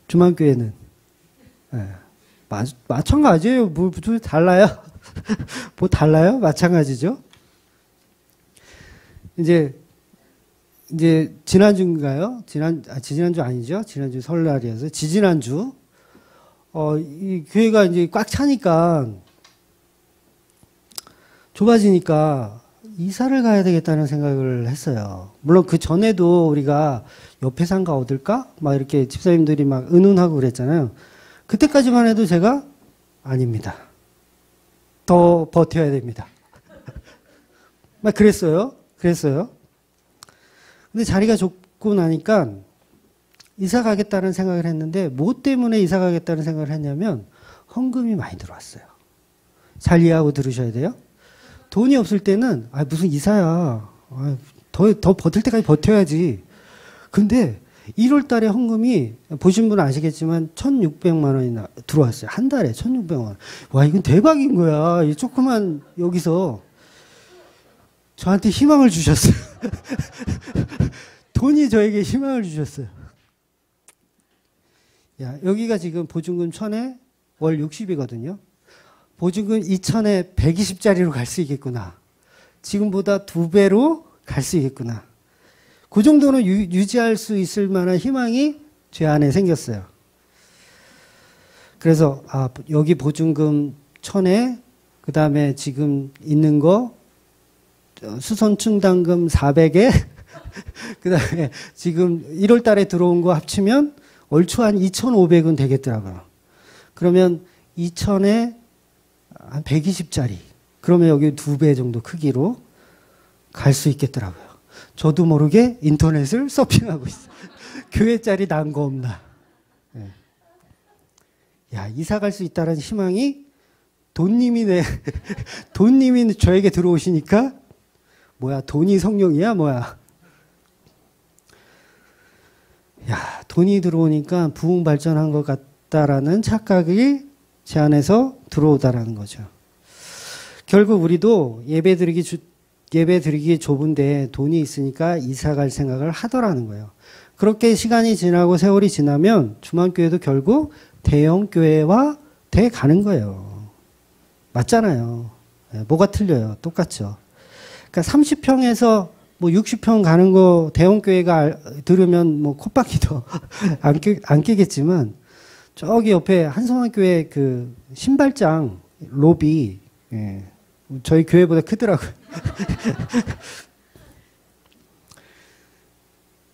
주만교회는 마찬가지예요. 뭐 달라요? 뭐 달라요? 마찬가지죠. 이제 지난주인가요? 지난주 아니죠? 지난주 설날이어서 지지난주 이 교회가 이제 꽉 차니까 좁아지니까 이사를 가야 되겠다는 생각을 했어요. 물론 그 전에도 우리가 옆에 산가 얻을까? 막 이렇게 집사님들이 막 의논하고 그랬잖아요. 그때까지만 해도 제가 아닙니다. 더 버텨야 됩니다. 막 그랬어요. 근데 자리가 좁고 나니까 이사 가겠다는 생각을 했는데 뭐 때문에 이사 가겠다는 생각을 했냐면 헌금이 많이 들어왔어요. 잘 이해하고 들으셔야 돼요. 돈이 없을 때는 무슨 이사야. 더 버틸 때까지 버텨야지. 근데 1월 달에 헌금이 보신 분은 아시겠지만 1,600만 원이 들어왔어요. 한 달에 1,600만 원. 와, 이건 대박인 거야. 이 조그만 여기서 저한테 희망을 주셨어요. 돈이 저에게 희망을 주셨어요. 야, 여기가 지금 보증금 1,000에 월 60이거든요. 보증금 2,000에 120짜리로 갈 수 있겠구나. 지금보다 2배로 갈 수 있겠구나. 그 정도는 유지할 수 있을 만한 희망이 제 안에 생겼어요. 그래서 여기 보증금 1,000에 그 다음에 지금 있는 거 수선충당금 400에 그 다음에 지금 1월 달에 들어온 거 합치면 얼추 한 2,500은 되겠더라고요. 그러면 2,000에 한 120짜리. 그러면 여기 2배 정도 크기로 갈 수 있겠더라고요. 저도 모르게 인터넷을 서핑하고 있어요. 교회짜리 난 거 없나. 네. 야, 이사 갈 수 있다는 희망이 돈님이 돈님이 저에게 들어오시니까 뭐야, 돈이 성령이야 뭐야. 야, 돈이 들어오니까 부흥 발전한 것 같다라는 착각이 제 안에서 들어오다라는 거죠. 결국 우리도 예배드리기 좁은데 돈이 있으니까 이사 갈 생각을 하더라는 거예요. 그렇게 시간이 지나고 세월이 지나면 주만교회도 결국 대형교회와 돼 가는 거예요. 맞잖아요. 뭐가 틀려요? 똑같죠. 그러니까 30평에서 뭐 60평 가는 거 대형교회가 들으면 뭐 콧바퀴도 안 끼겠지만 저기 옆에 한성환교회 그 신발장 로비, 예, 저희 교회보다 크더라고요.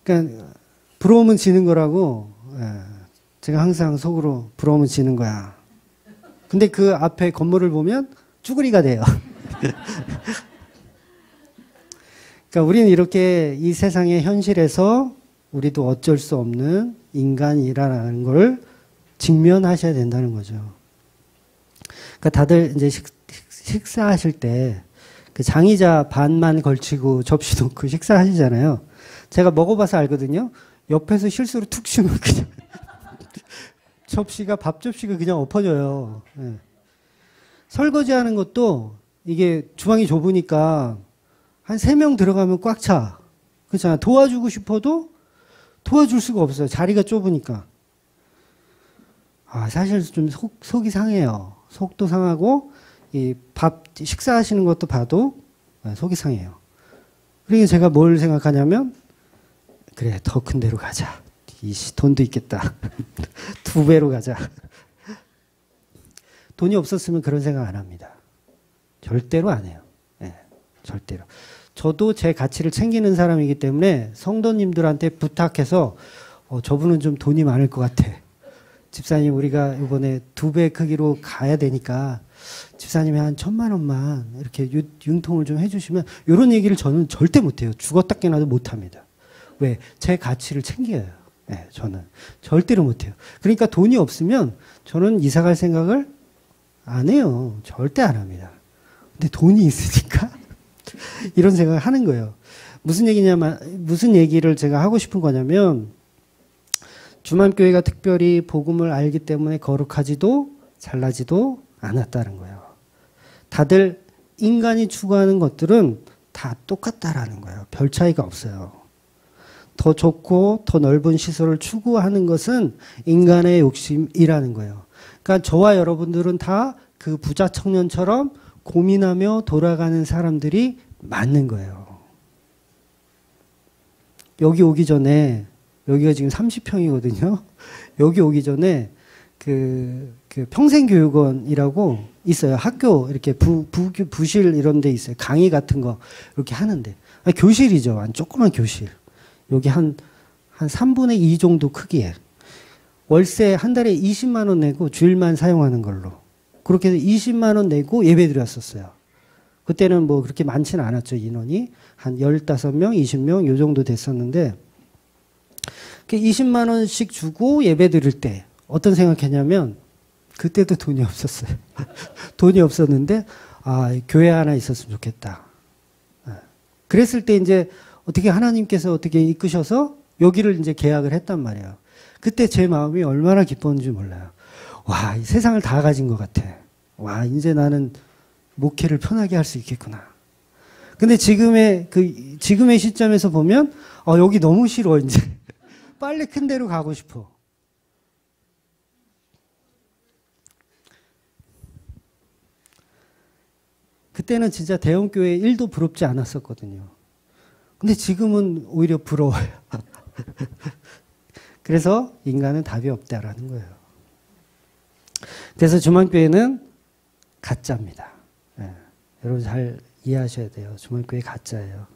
그러니까 부러우면 지는 거라고, 예, 제가 항상 속으로 부러우면 지는 거야. 근데 그 앞에 건물을 보면 쭈구리가 돼요. 그러니까 우리는 이렇게 이 세상의 현실에서 우리도 어쩔 수 없는 인간이라는 걸 직면하셔야 된다는 거죠. 그러니까 다들 이제 식사하실 때 그 장의자 반만 걸치고 접시 놓고 식사하시잖아요. 제가 먹어봐서 알거든요. 옆에서 실수로 툭 치면 그냥 밥 접시가 그냥 엎어져요. 네. 설거지하는 것도 이게 주방이 좁으니까 한 3명 들어가면 꽉 차. 그렇잖아. 도와주고 싶어도 도와줄 수가 없어요. 자리가 좁으니까. 아, 사실 좀 속이 상해요. 속도 상하고, 이 식사하시는 것도 봐도 속이 상해요. 그러니까 제가 뭘 생각하냐면, 그래, 더 큰 데로 가자. 돈도 있겠다. 2배로 가자. 돈이 없었으면 그런 생각 안 합니다. 절대로 안 해요. 네, 절대로. 저도 제 가치를 챙기는 사람이기 때문에 성도님들한테 부탁해서 저분은 좀 돈이 많을 것 같아. 집사님, 우리가 이번에 2배 크기로 가야 되니까 집사님이 한 1,000만 원만 이렇게 융통을 좀 해주시면, 이런 얘기를 저는 절대 못해요. 죽었다 깨나도 못합니다. 왜? 제 가치를 챙겨요. 네, 저는 절대로 못해요. 그러니까 돈이 없으면 저는 이사 갈 생각을 안 해요. 절대 안 합니다. 근데 돈이 있으니까 이런 생각을 하는 거예요. 무슨 얘기를 제가 하고 싶은 거냐면, 주만교회가 특별히 복음을 알기 때문에 거룩하지도 잘나지도 않았다는 거예요. 다들 인간이 추구하는 것들은 다 똑같다라는 거예요. 별 차이가 없어요. 더 좋고 더 넓은 시설을 추구하는 것은 인간의 욕심이라는 거예요. 그러니까 저와 여러분들은 다 그 부자 청년처럼 고민하며 돌아가는 사람들이 맞는 거예요. 여기 오기 전에, 여기가 지금 30평이거든요. 여기 오기 전에 그 평생교육원이라고 있어요. 학교 이렇게 부실 이런 데 있어요. 강의 같은 거 이렇게 하는데. 교실이죠. 조그만 교실. 여기 한 3분의 2 정도 크기에. 월세 한 달에 20만 원 내고 주일만 사용하는 걸로. 그렇게 해서 20만 원 내고 예배 드렸었어요. 그때는 뭐 그렇게 많지는 않았죠. 인원이. 한 15명, 20명 요 정도 됐었는데, 20만 원씩 주고 예배 드릴 때 어떤 생각했냐면, 그때도 돈이 없었어요. 돈이 없었는데, 아, 교회 하나 있었으면 좋겠다. 그랬을 때 이제 어떻게 하나님께서 어떻게 이끄셔서 여기를 이제 계약을 했단 말이에요. 그때 제 마음이 얼마나 기뻤는지 몰라요. 와, 이 세상을 다 가진 것 같아. 와, 이제 나는 목회를 편하게 할 수 있겠구나. 근데 지금의 시점에서 보면, 여기 너무 싫어, 이제. 빨리 큰 데로 가고 싶어. 그때는 진짜 대형교회 1도 부럽지 않았었거든요. 근데 지금은 오히려 부러워요. 그래서 인간은 답이 없다라는 거예요. 그래서 주만교회는 가짜입니다. 네. 여러분 잘 이해하셔야 돼요. 주만교회 가짜예요.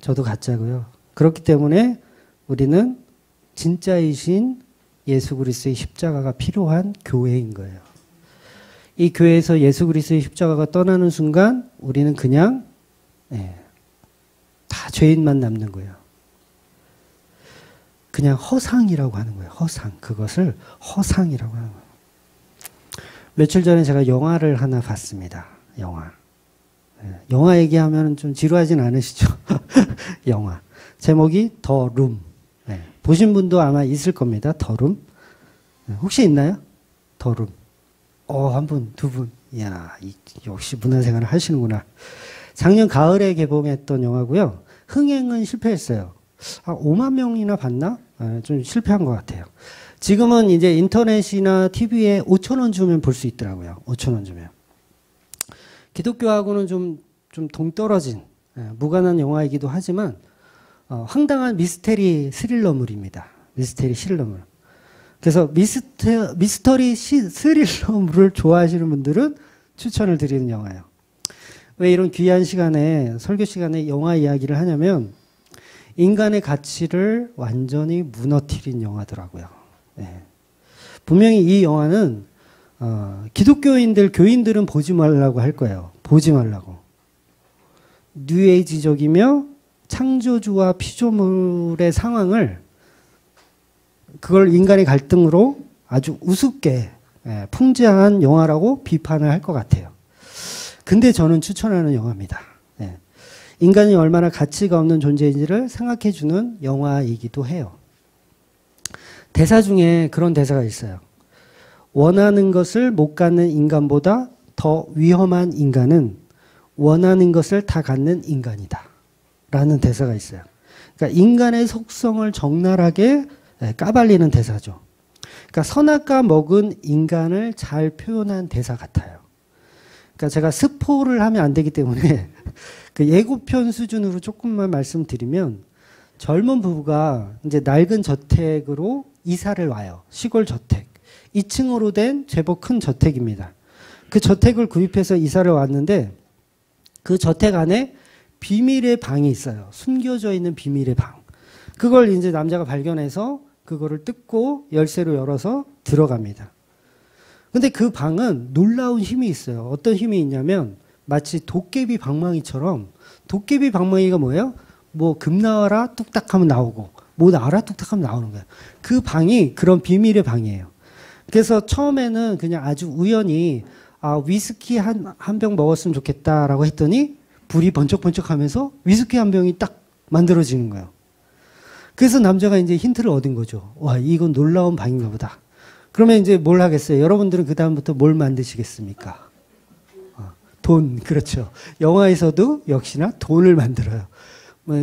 저도 가짜고요. 그렇기 때문에 우리는 진짜이신 예수 그리스도의 십자가가 필요한 교회인 거예요. 이 교회에서 예수 그리스도의 십자가가 떠나는 순간 우리는 그냥 다 죄인만 남는 거예요. 그냥 허상이라고 하는 거예요. 허상. 그것을 허상이라고 하는 거예요. 며칠 전에 제가 영화를 하나 봤습니다. 영화. 영화 얘기하면 좀 지루하진 않으시죠? 영화. 제목이 더 룸. 보신 분도 아마 있을 겁니다. 더 룸. 혹시 있나요? 더 룸. 한 분, 두 분. 이야, 역시 문화생활을 하시는구나. 작년 가을에 개봉했던 영화고요. 흥행은 실패했어요. 5만 명이나 봤나? 좀 실패한 것 같아요. 지금은 이제 인터넷이나 TV에 5,000원 주면 볼 수 있더라고요. 5,000원 주면. 기독교하고는 좀 동떨어진 무관한 영화이기도 하지만 황당한 미스테리 스릴러물입니다. 미스테리 스릴러물. 그래서 미스터리 스릴러물을 좋아하시는 분들은 추천을 드리는 영화예요. 왜 이런 귀한 시간에 설교 시간에 영화 이야기를 하냐면 인간의 가치를 완전히 무너뜨린 영화더라고요. 분명히 이 영화는 교인들은 보지 말라고 할 거예요. 보지 말라고. 뉴에이지적이며 창조주와 피조물의 상황을 그걸 인간의 갈등으로 아주 우습게 풍자한 영화라고 비판을 할 것 같아요. 근데 저는 추천하는 영화입니다. 인간이 얼마나 가치가 없는 존재인지를 생각해주는 영화이기도 해요. 대사 중에 그런 대사가 있어요. 원하는 것을 못 갖는 인간보다 더 위험한 인간은 원하는 것을 다 갖는 인간이다. 라는 대사가 있어요. 그러니까 인간의 속성을 적나라하게 까발리는 대사죠. 그러니까 선악과 먹은 인간을 잘 표현한 대사 같아요. 그러니까 제가 스포를 하면 안 되기 때문에 그 예고편 수준으로 조금만 말씀드리면 젊은 부부가 이제 낡은 저택으로 이사를 와요. 시골 저택. 2층으로 된 제법 큰 저택입니다. 그 저택을 구입해서 이사를 왔는데 그 저택 안에 비밀의 방이 있어요. 숨겨져 있는 비밀의 방. 그걸 이제 남자가 발견해서 그거를 뜯고 열쇠로 열어서 들어갑니다. 근데 그 방은 놀라운 힘이 있어요. 어떤 힘이 있냐면 마치 도깨비 방망이처럼 도깨비 방망이가 뭐예요? 뭐 금 나와라 뚝딱 하면 나오고 뭐 나와라 뚝딱 하면 나오는 거예요. 그 방이 그런 비밀의 방이에요. 그래서 처음에는 그냥 아주 우연히 위스키 한 병 먹었으면 좋겠다라고 했더니 불이 번쩍번쩍 하면서 위스키 한 병이 딱 만들어지는 거예요. 그래서 남자가 이제 힌트를 얻은 거죠. 와, 이건 놀라운 방인가 보다. 그러면 이제 뭘 하겠어요? 여러분들은 그다음부터 뭘 만드시겠습니까? 돈, 그렇죠. 영화에서도 역시나 돈을 만들어요.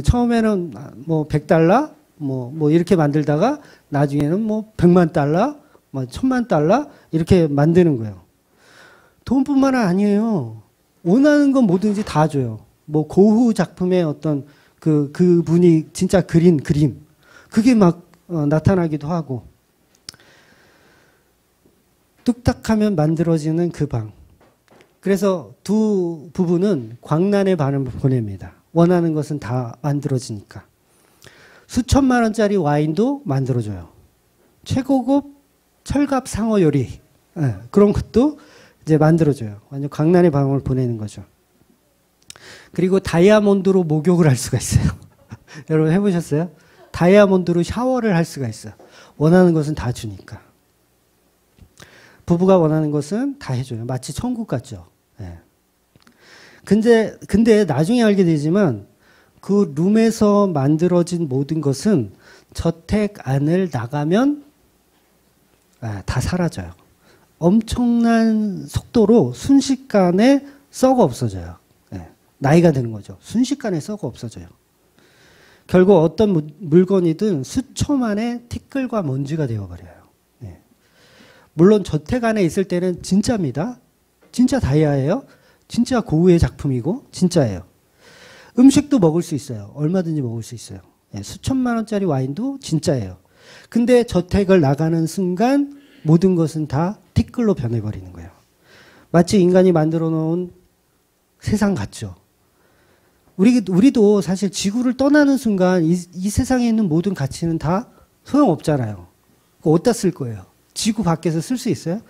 처음에는 뭐 100달러? 뭐 이렇게 만들다가 나중에는 뭐 100만 달러? 뭐 1000만 달러? 이렇게 만드는 거예요. 돈뿐만 아니에요. 원하는 건 뭐든지 다 줘요. 뭐 고흐 작품의 어떤 그분이 진짜 그린 그림. 그게 막 나타나기도 하고. 뚝딱하면 만들어지는 그 방. 그래서 두 부부는 광란의 밤을 보냅니다. 원하는 것은 다 만들어지니까. 수천만 원짜리 와인도 만들어줘요. 최고급 철갑 상어 요리. 그런 것도 이제 만들어줘요. 완전 광란의 밤을 보내는 거죠. 그리고 다이아몬드로 목욕을 할 수가 있어요. 여러분 해보셨어요? 다이아몬드로 샤워를 할 수가 있어요. 원하는 것은 다 주니까. 부부가 원하는 것은 다 해줘요. 마치 천국 같죠. 근데 나중에 알게 되지만 그 룸에서 만들어진 모든 것은 저택 안을 나가면 다 사라져요. 엄청난 속도로 순식간에 썩어 없어져요. 나이가 드는 거죠. 순식간에 썩어 없어져요. 결국 어떤 물건이든 수초 만에 티끌과 먼지가 되어버려요. 물론 저택 안에 있을 때는 진짜입니다. 진짜 다이아예요. 진짜 고흐의 작품이고 진짜예요. 음식도 먹을 수 있어요. 얼마든지 먹을 수 있어요. 수천만 원짜리 와인도 진짜예요. 근데 저택을 나가는 순간 모든 것은 다 티끌로 변해버리는 거예요. 마치 인간이 만들어 놓은 세상 같죠. 우리도 사실 지구를 떠나는 순간 이 세상에 있는 모든 가치는 다 소용없잖아요. 어디다 쓸 거예요? 지구 밖에서 쓸 수 있어요?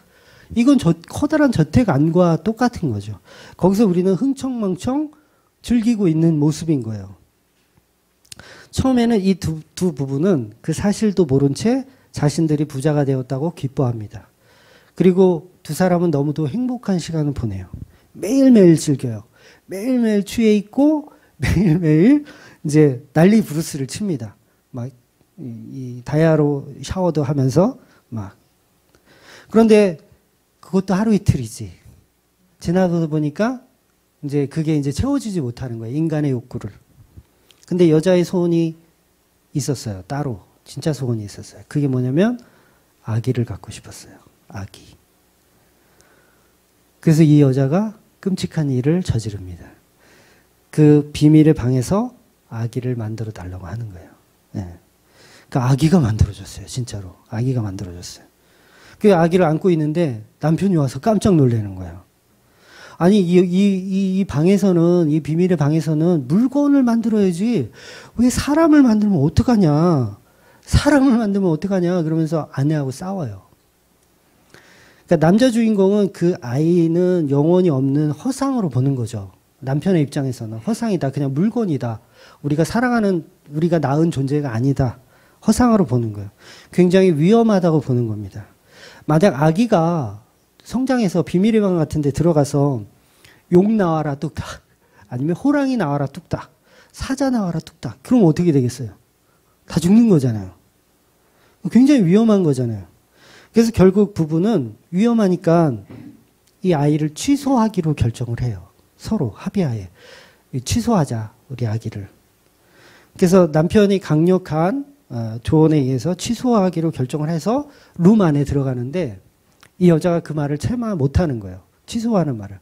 이건 커다란 저택 안과 똑같은 거죠. 거기서 우리는 흥청망청 즐기고 있는 모습인 거예요. 처음에는 이 두 부부는 그 사실도 모른 채 자신들이 부자가 되었다고 기뻐합니다. 그리고 두 사람은 너무도 행복한 시간을 보내요. 매일매일 즐겨요. 매일매일 취해 있고 매일매일 이제 난리 브루스를 칩니다. 막 이 다이아로 샤워도 하면서 막. 그런데 그것도 하루 이틀이지. 지나다 보니까 이제 그게 이제 채워지지 못하는 거예요. 인간의 욕구를. 근데 여자의 소원이 있었어요. 따로. 진짜 소원이 있었어요. 그게 뭐냐면 아기를 갖고 싶었어요. 아기. 그래서 이 여자가 끔찍한 일을 저지릅니다. 그 비밀의 방에서 아기를 만들어 달라고 하는 거예요. 네. 그러니까 아기가 만들어졌어요. 진짜로. 아기가 만들어졌어요. 그 아기를 안고 있는데 남편이 와서 깜짝 놀라는 거예요. 아니 이 방에서는, 이 비밀의 방에서는 물건을 만들어야지 왜 사람을 만들면 어떡하냐. 사람을 만들면 어떡하냐. 그러면서 아내하고 싸워요. 그러니까 남자 주인공은 그 아이는 영혼이 없는 허상으로 보는 거죠. 남편의 입장에서는 허상이다. 그냥 물건이다. 우리가 사랑하는, 우리가 낳은 존재가 아니다. 허상으로 보는 거예요. 굉장히 위험하다고 보는 겁니다. 만약 아기가 성장해서 비밀의 방 같은 데 들어가서 용 나와라 뚝딱, 아니면 호랑이 나와라 뚝딱, 사자 나와라 뚝딱, 그럼 어떻게 되겠어요? 다 죽는 거잖아요. 굉장히 위험한 거잖아요. 그래서 결국 부부는 위험하니까 이 아이를 취소하기로 결정을 해요. 서로 합의하에. 취소하자, 우리 아기를. 그래서 남편이 강력한 조언에 의해서 취소하기로 결정을 해서 룸 안에 들어가는데 이 여자가 그 말을 채마 못하는 거예요. 취소하는 말을.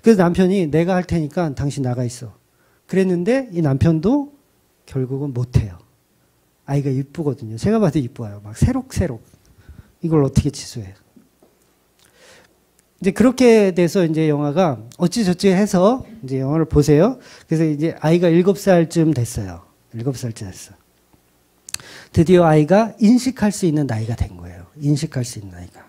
그래서 남편이 내가 할 테니까 당신 나가 있어. 그랬는데 이 남편도 결국은 못해요. 아이가 이쁘거든요. 제가 봐도 이뻐요. 막 새록새록. 이걸 어떻게 취소해요? 이제 그렇게 돼서 이제 영화가 어찌저찌 해서 이제 영화를 보세요. 그래서 이제 아이가 7살쯤 됐어요. 7살쯤 됐어. 드디어 아이가 인식할 수 있는 나이가 된 거예요. 인식할 수 있는 나이가.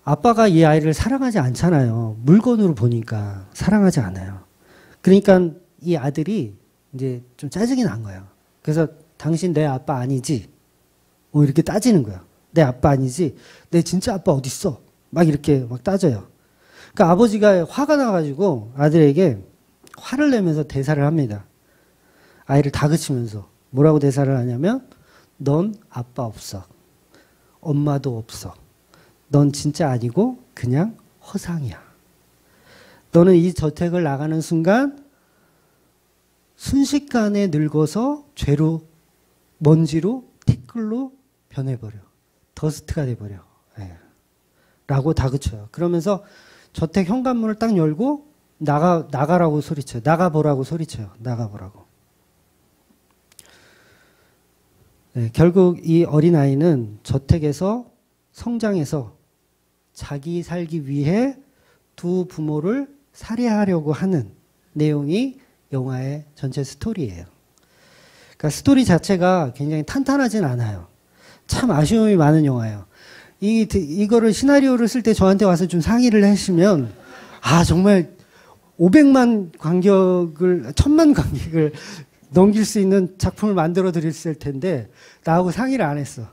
아빠가 이 아이를 사랑하지 않잖아요. 물건으로 보니까 사랑하지 않아요. 그러니까 이 아들이 이제 좀 짜증이 난 거예요. 그래서 당신 내 아빠 아니지? 뭐 이렇게 따지는 거야. 내 아빠 아니지? 내 진짜 아빠 어디 있어? 막 이렇게 막 따져요. 그러니까 아버지가 화가 나가지고 아들에게 화를 내면서 대사를 합니다. 아이를 다그치면서 뭐라고 대사를 하냐면 넌 아빠 없어. 엄마도 없어. 넌 진짜 아니고 그냥 허상이야. 너는 이 저택을 나가는 순간 순식간에 늙어서 죄로, 먼지로, 티끌로 변해버려. 더스트가 돼버려. 네. 라고 다그쳐요. 그러면서 저택 현관문을 딱 열고 나가라고 소리쳐요. 나가보라고 소리쳐요. 나가보라고. 네, 결국 이 어린아이는 저택에서 성장해서 자기 살기 위해 두 부모를 살해하려고 하는 내용이 영화의 전체 스토리예요. 그러니까 스토리 자체가 굉장히 탄탄하진 않아요. 참 아쉬움이 많은 영화예요. 이거를 시나리오를 쓸 때 저한테 와서 좀 상의를 하시면 정말 500만 관객을 1000만 관객을 넘길 수 있는 작품을 만들어 드렸을 텐데 나하고 상의를 안 했어.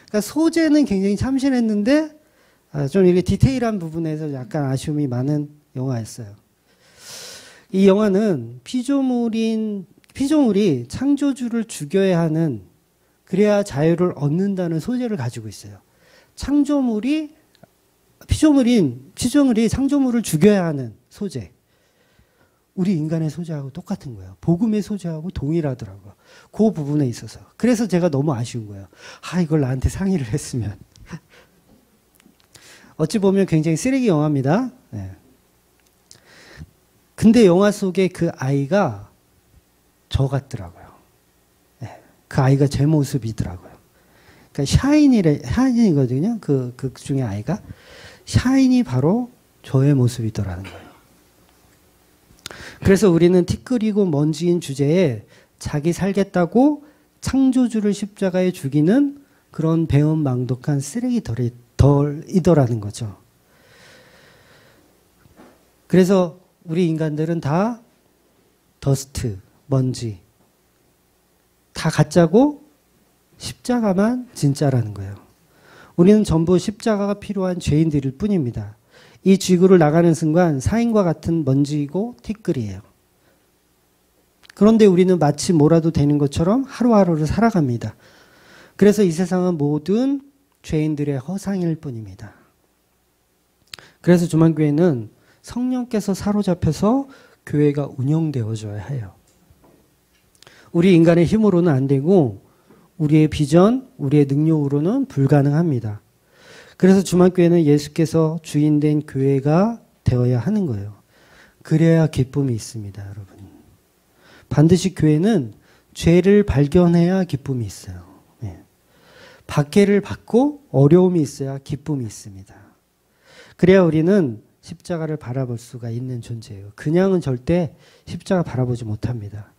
그러니까 소재는 굉장히 참신했는데 좀 이렇게 디테일한 부분에서 약간 아쉬움이 많은 영화였어요. 이 영화는 피조물이 창조주를 죽여야 하는, 그래야 자유를 얻는다는 소재를 가지고 있어요. 피조물이 창조물을 죽여야 하는 소재. 우리 인간의 소재하고 똑같은 거예요. 복음의 소재하고 동일하더라고요. 그 부분에 있어서. 그래서 제가 너무 아쉬운 거예요. 이걸 나한테 상의를 했으면. 어찌 보면 굉장히 쓰레기 영화입니다. 네. 근데 영화 속에 그 아이가 저 같더라고요. 네. 그 아이가 제 모습이더라고요. 그러니까 샤이니거든요. 그 중에 아이가. 샤이니 바로 저의 모습이더라는 거예요. 그래서 우리는 티끌이고 먼지인 주제에 자기 살겠다고 창조주를 십자가에 죽이는 그런 배은망덕한 쓰레기덜이더라는 거죠. 그래서 우리 인간들은 다 더스트, 먼지, 다 가짜고 십자가만 진짜라는 거예요. 우리는 전부 십자가가 필요한 죄인들일 뿐입니다. 이 지구를 나가는 순간 사인과 같은 먼지이고 티끌이에요. 그런데 우리는 마치 뭐라도 되는 것처럼 하루하루를 살아갑니다. 그래서 이 세상은 모든 죄인들의 허상일 뿐입니다. 그래서 주만교회는 성령께서 사로잡혀서 교회가 운영되어져야 해요. 우리 인간의 힘으로는 안 되고 우리의 비전, 우리의 능력으로는 불가능합니다. 그래서 주만교회는 예수께서 주인된 교회가 되어야 하는 거예요. 그래야 기쁨이 있습니다, 여러분. 반드시 교회는 죄를 발견해야 기쁨이 있어요. 박해를 받고 어려움이 있어야 기쁨이 있습니다. 그래야 우리는 십자가를 바라볼 수가 있는 존재예요. 그냥은 절대 십자가 바라보지 못합니다.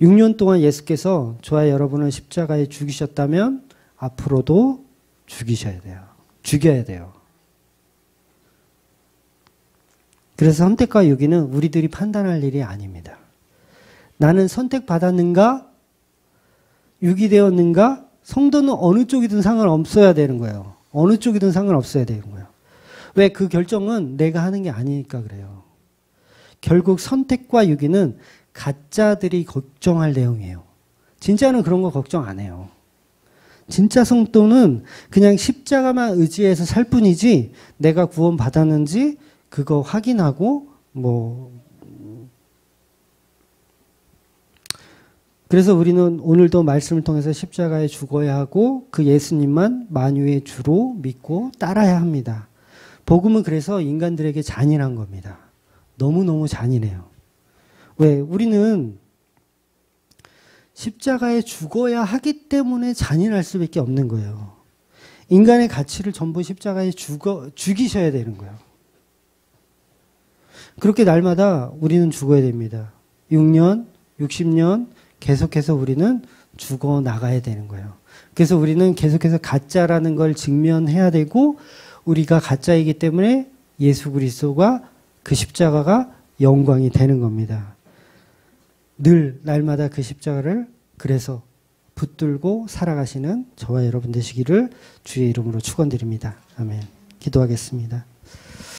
6년 동안 예수께서 저와 여러분을 십자가에 죽이셨다면 앞으로도 죽이셔야 돼요. 죽여야 돼요. 그래서 선택과 유기는 우리들이 판단할 일이 아닙니다. 나는 선택받았는가? 유기되었는가? 성도는 어느 쪽이든 상관없어야 되는 거예요. 어느 쪽이든 상관없어야 되는 거예요. 왜? 그 결정은 내가 하는 게 아니니까 그래요. 결국 선택과 유기는 가짜들이 걱정할 내용이에요. 진짜는 그런 거 걱정 안 해요. 진짜 성도는 그냥 십자가만 의지해서 살 뿐이지 내가 구원받았는지 그거 확인하고 그래서 우리는 오늘도 말씀을 통해서 십자가에 죽어야 하고 그 예수님만 만유의 주로 믿고 따라야 합니다. 복음은 그래서 인간들에게 잔인한 겁니다. 너무너무 잔인해요. 왜? 우리는 십자가에 죽어야 하기 때문에 잔인할 수밖에 없는 거예요. 인간의 가치를 전부 십자가에 죽이셔야 되는 거예요. 그렇게 날마다 우리는 죽어야 됩니다. 6년, 60년 계속해서 우리는 죽어 나가야 되는 거예요. 그래서 우리는 계속해서 가짜라는 걸 직면해야 되고 우리가 가짜이기 때문에 예수 그리스도가 그 십자가가 영광이 되는 겁니다. 늘 날마다 그 십자가를 그래서 붙들고 살아가시는 저와 여러분 되시기를 주의 이름으로 축원드립니다. 아멘. 기도하겠습니다.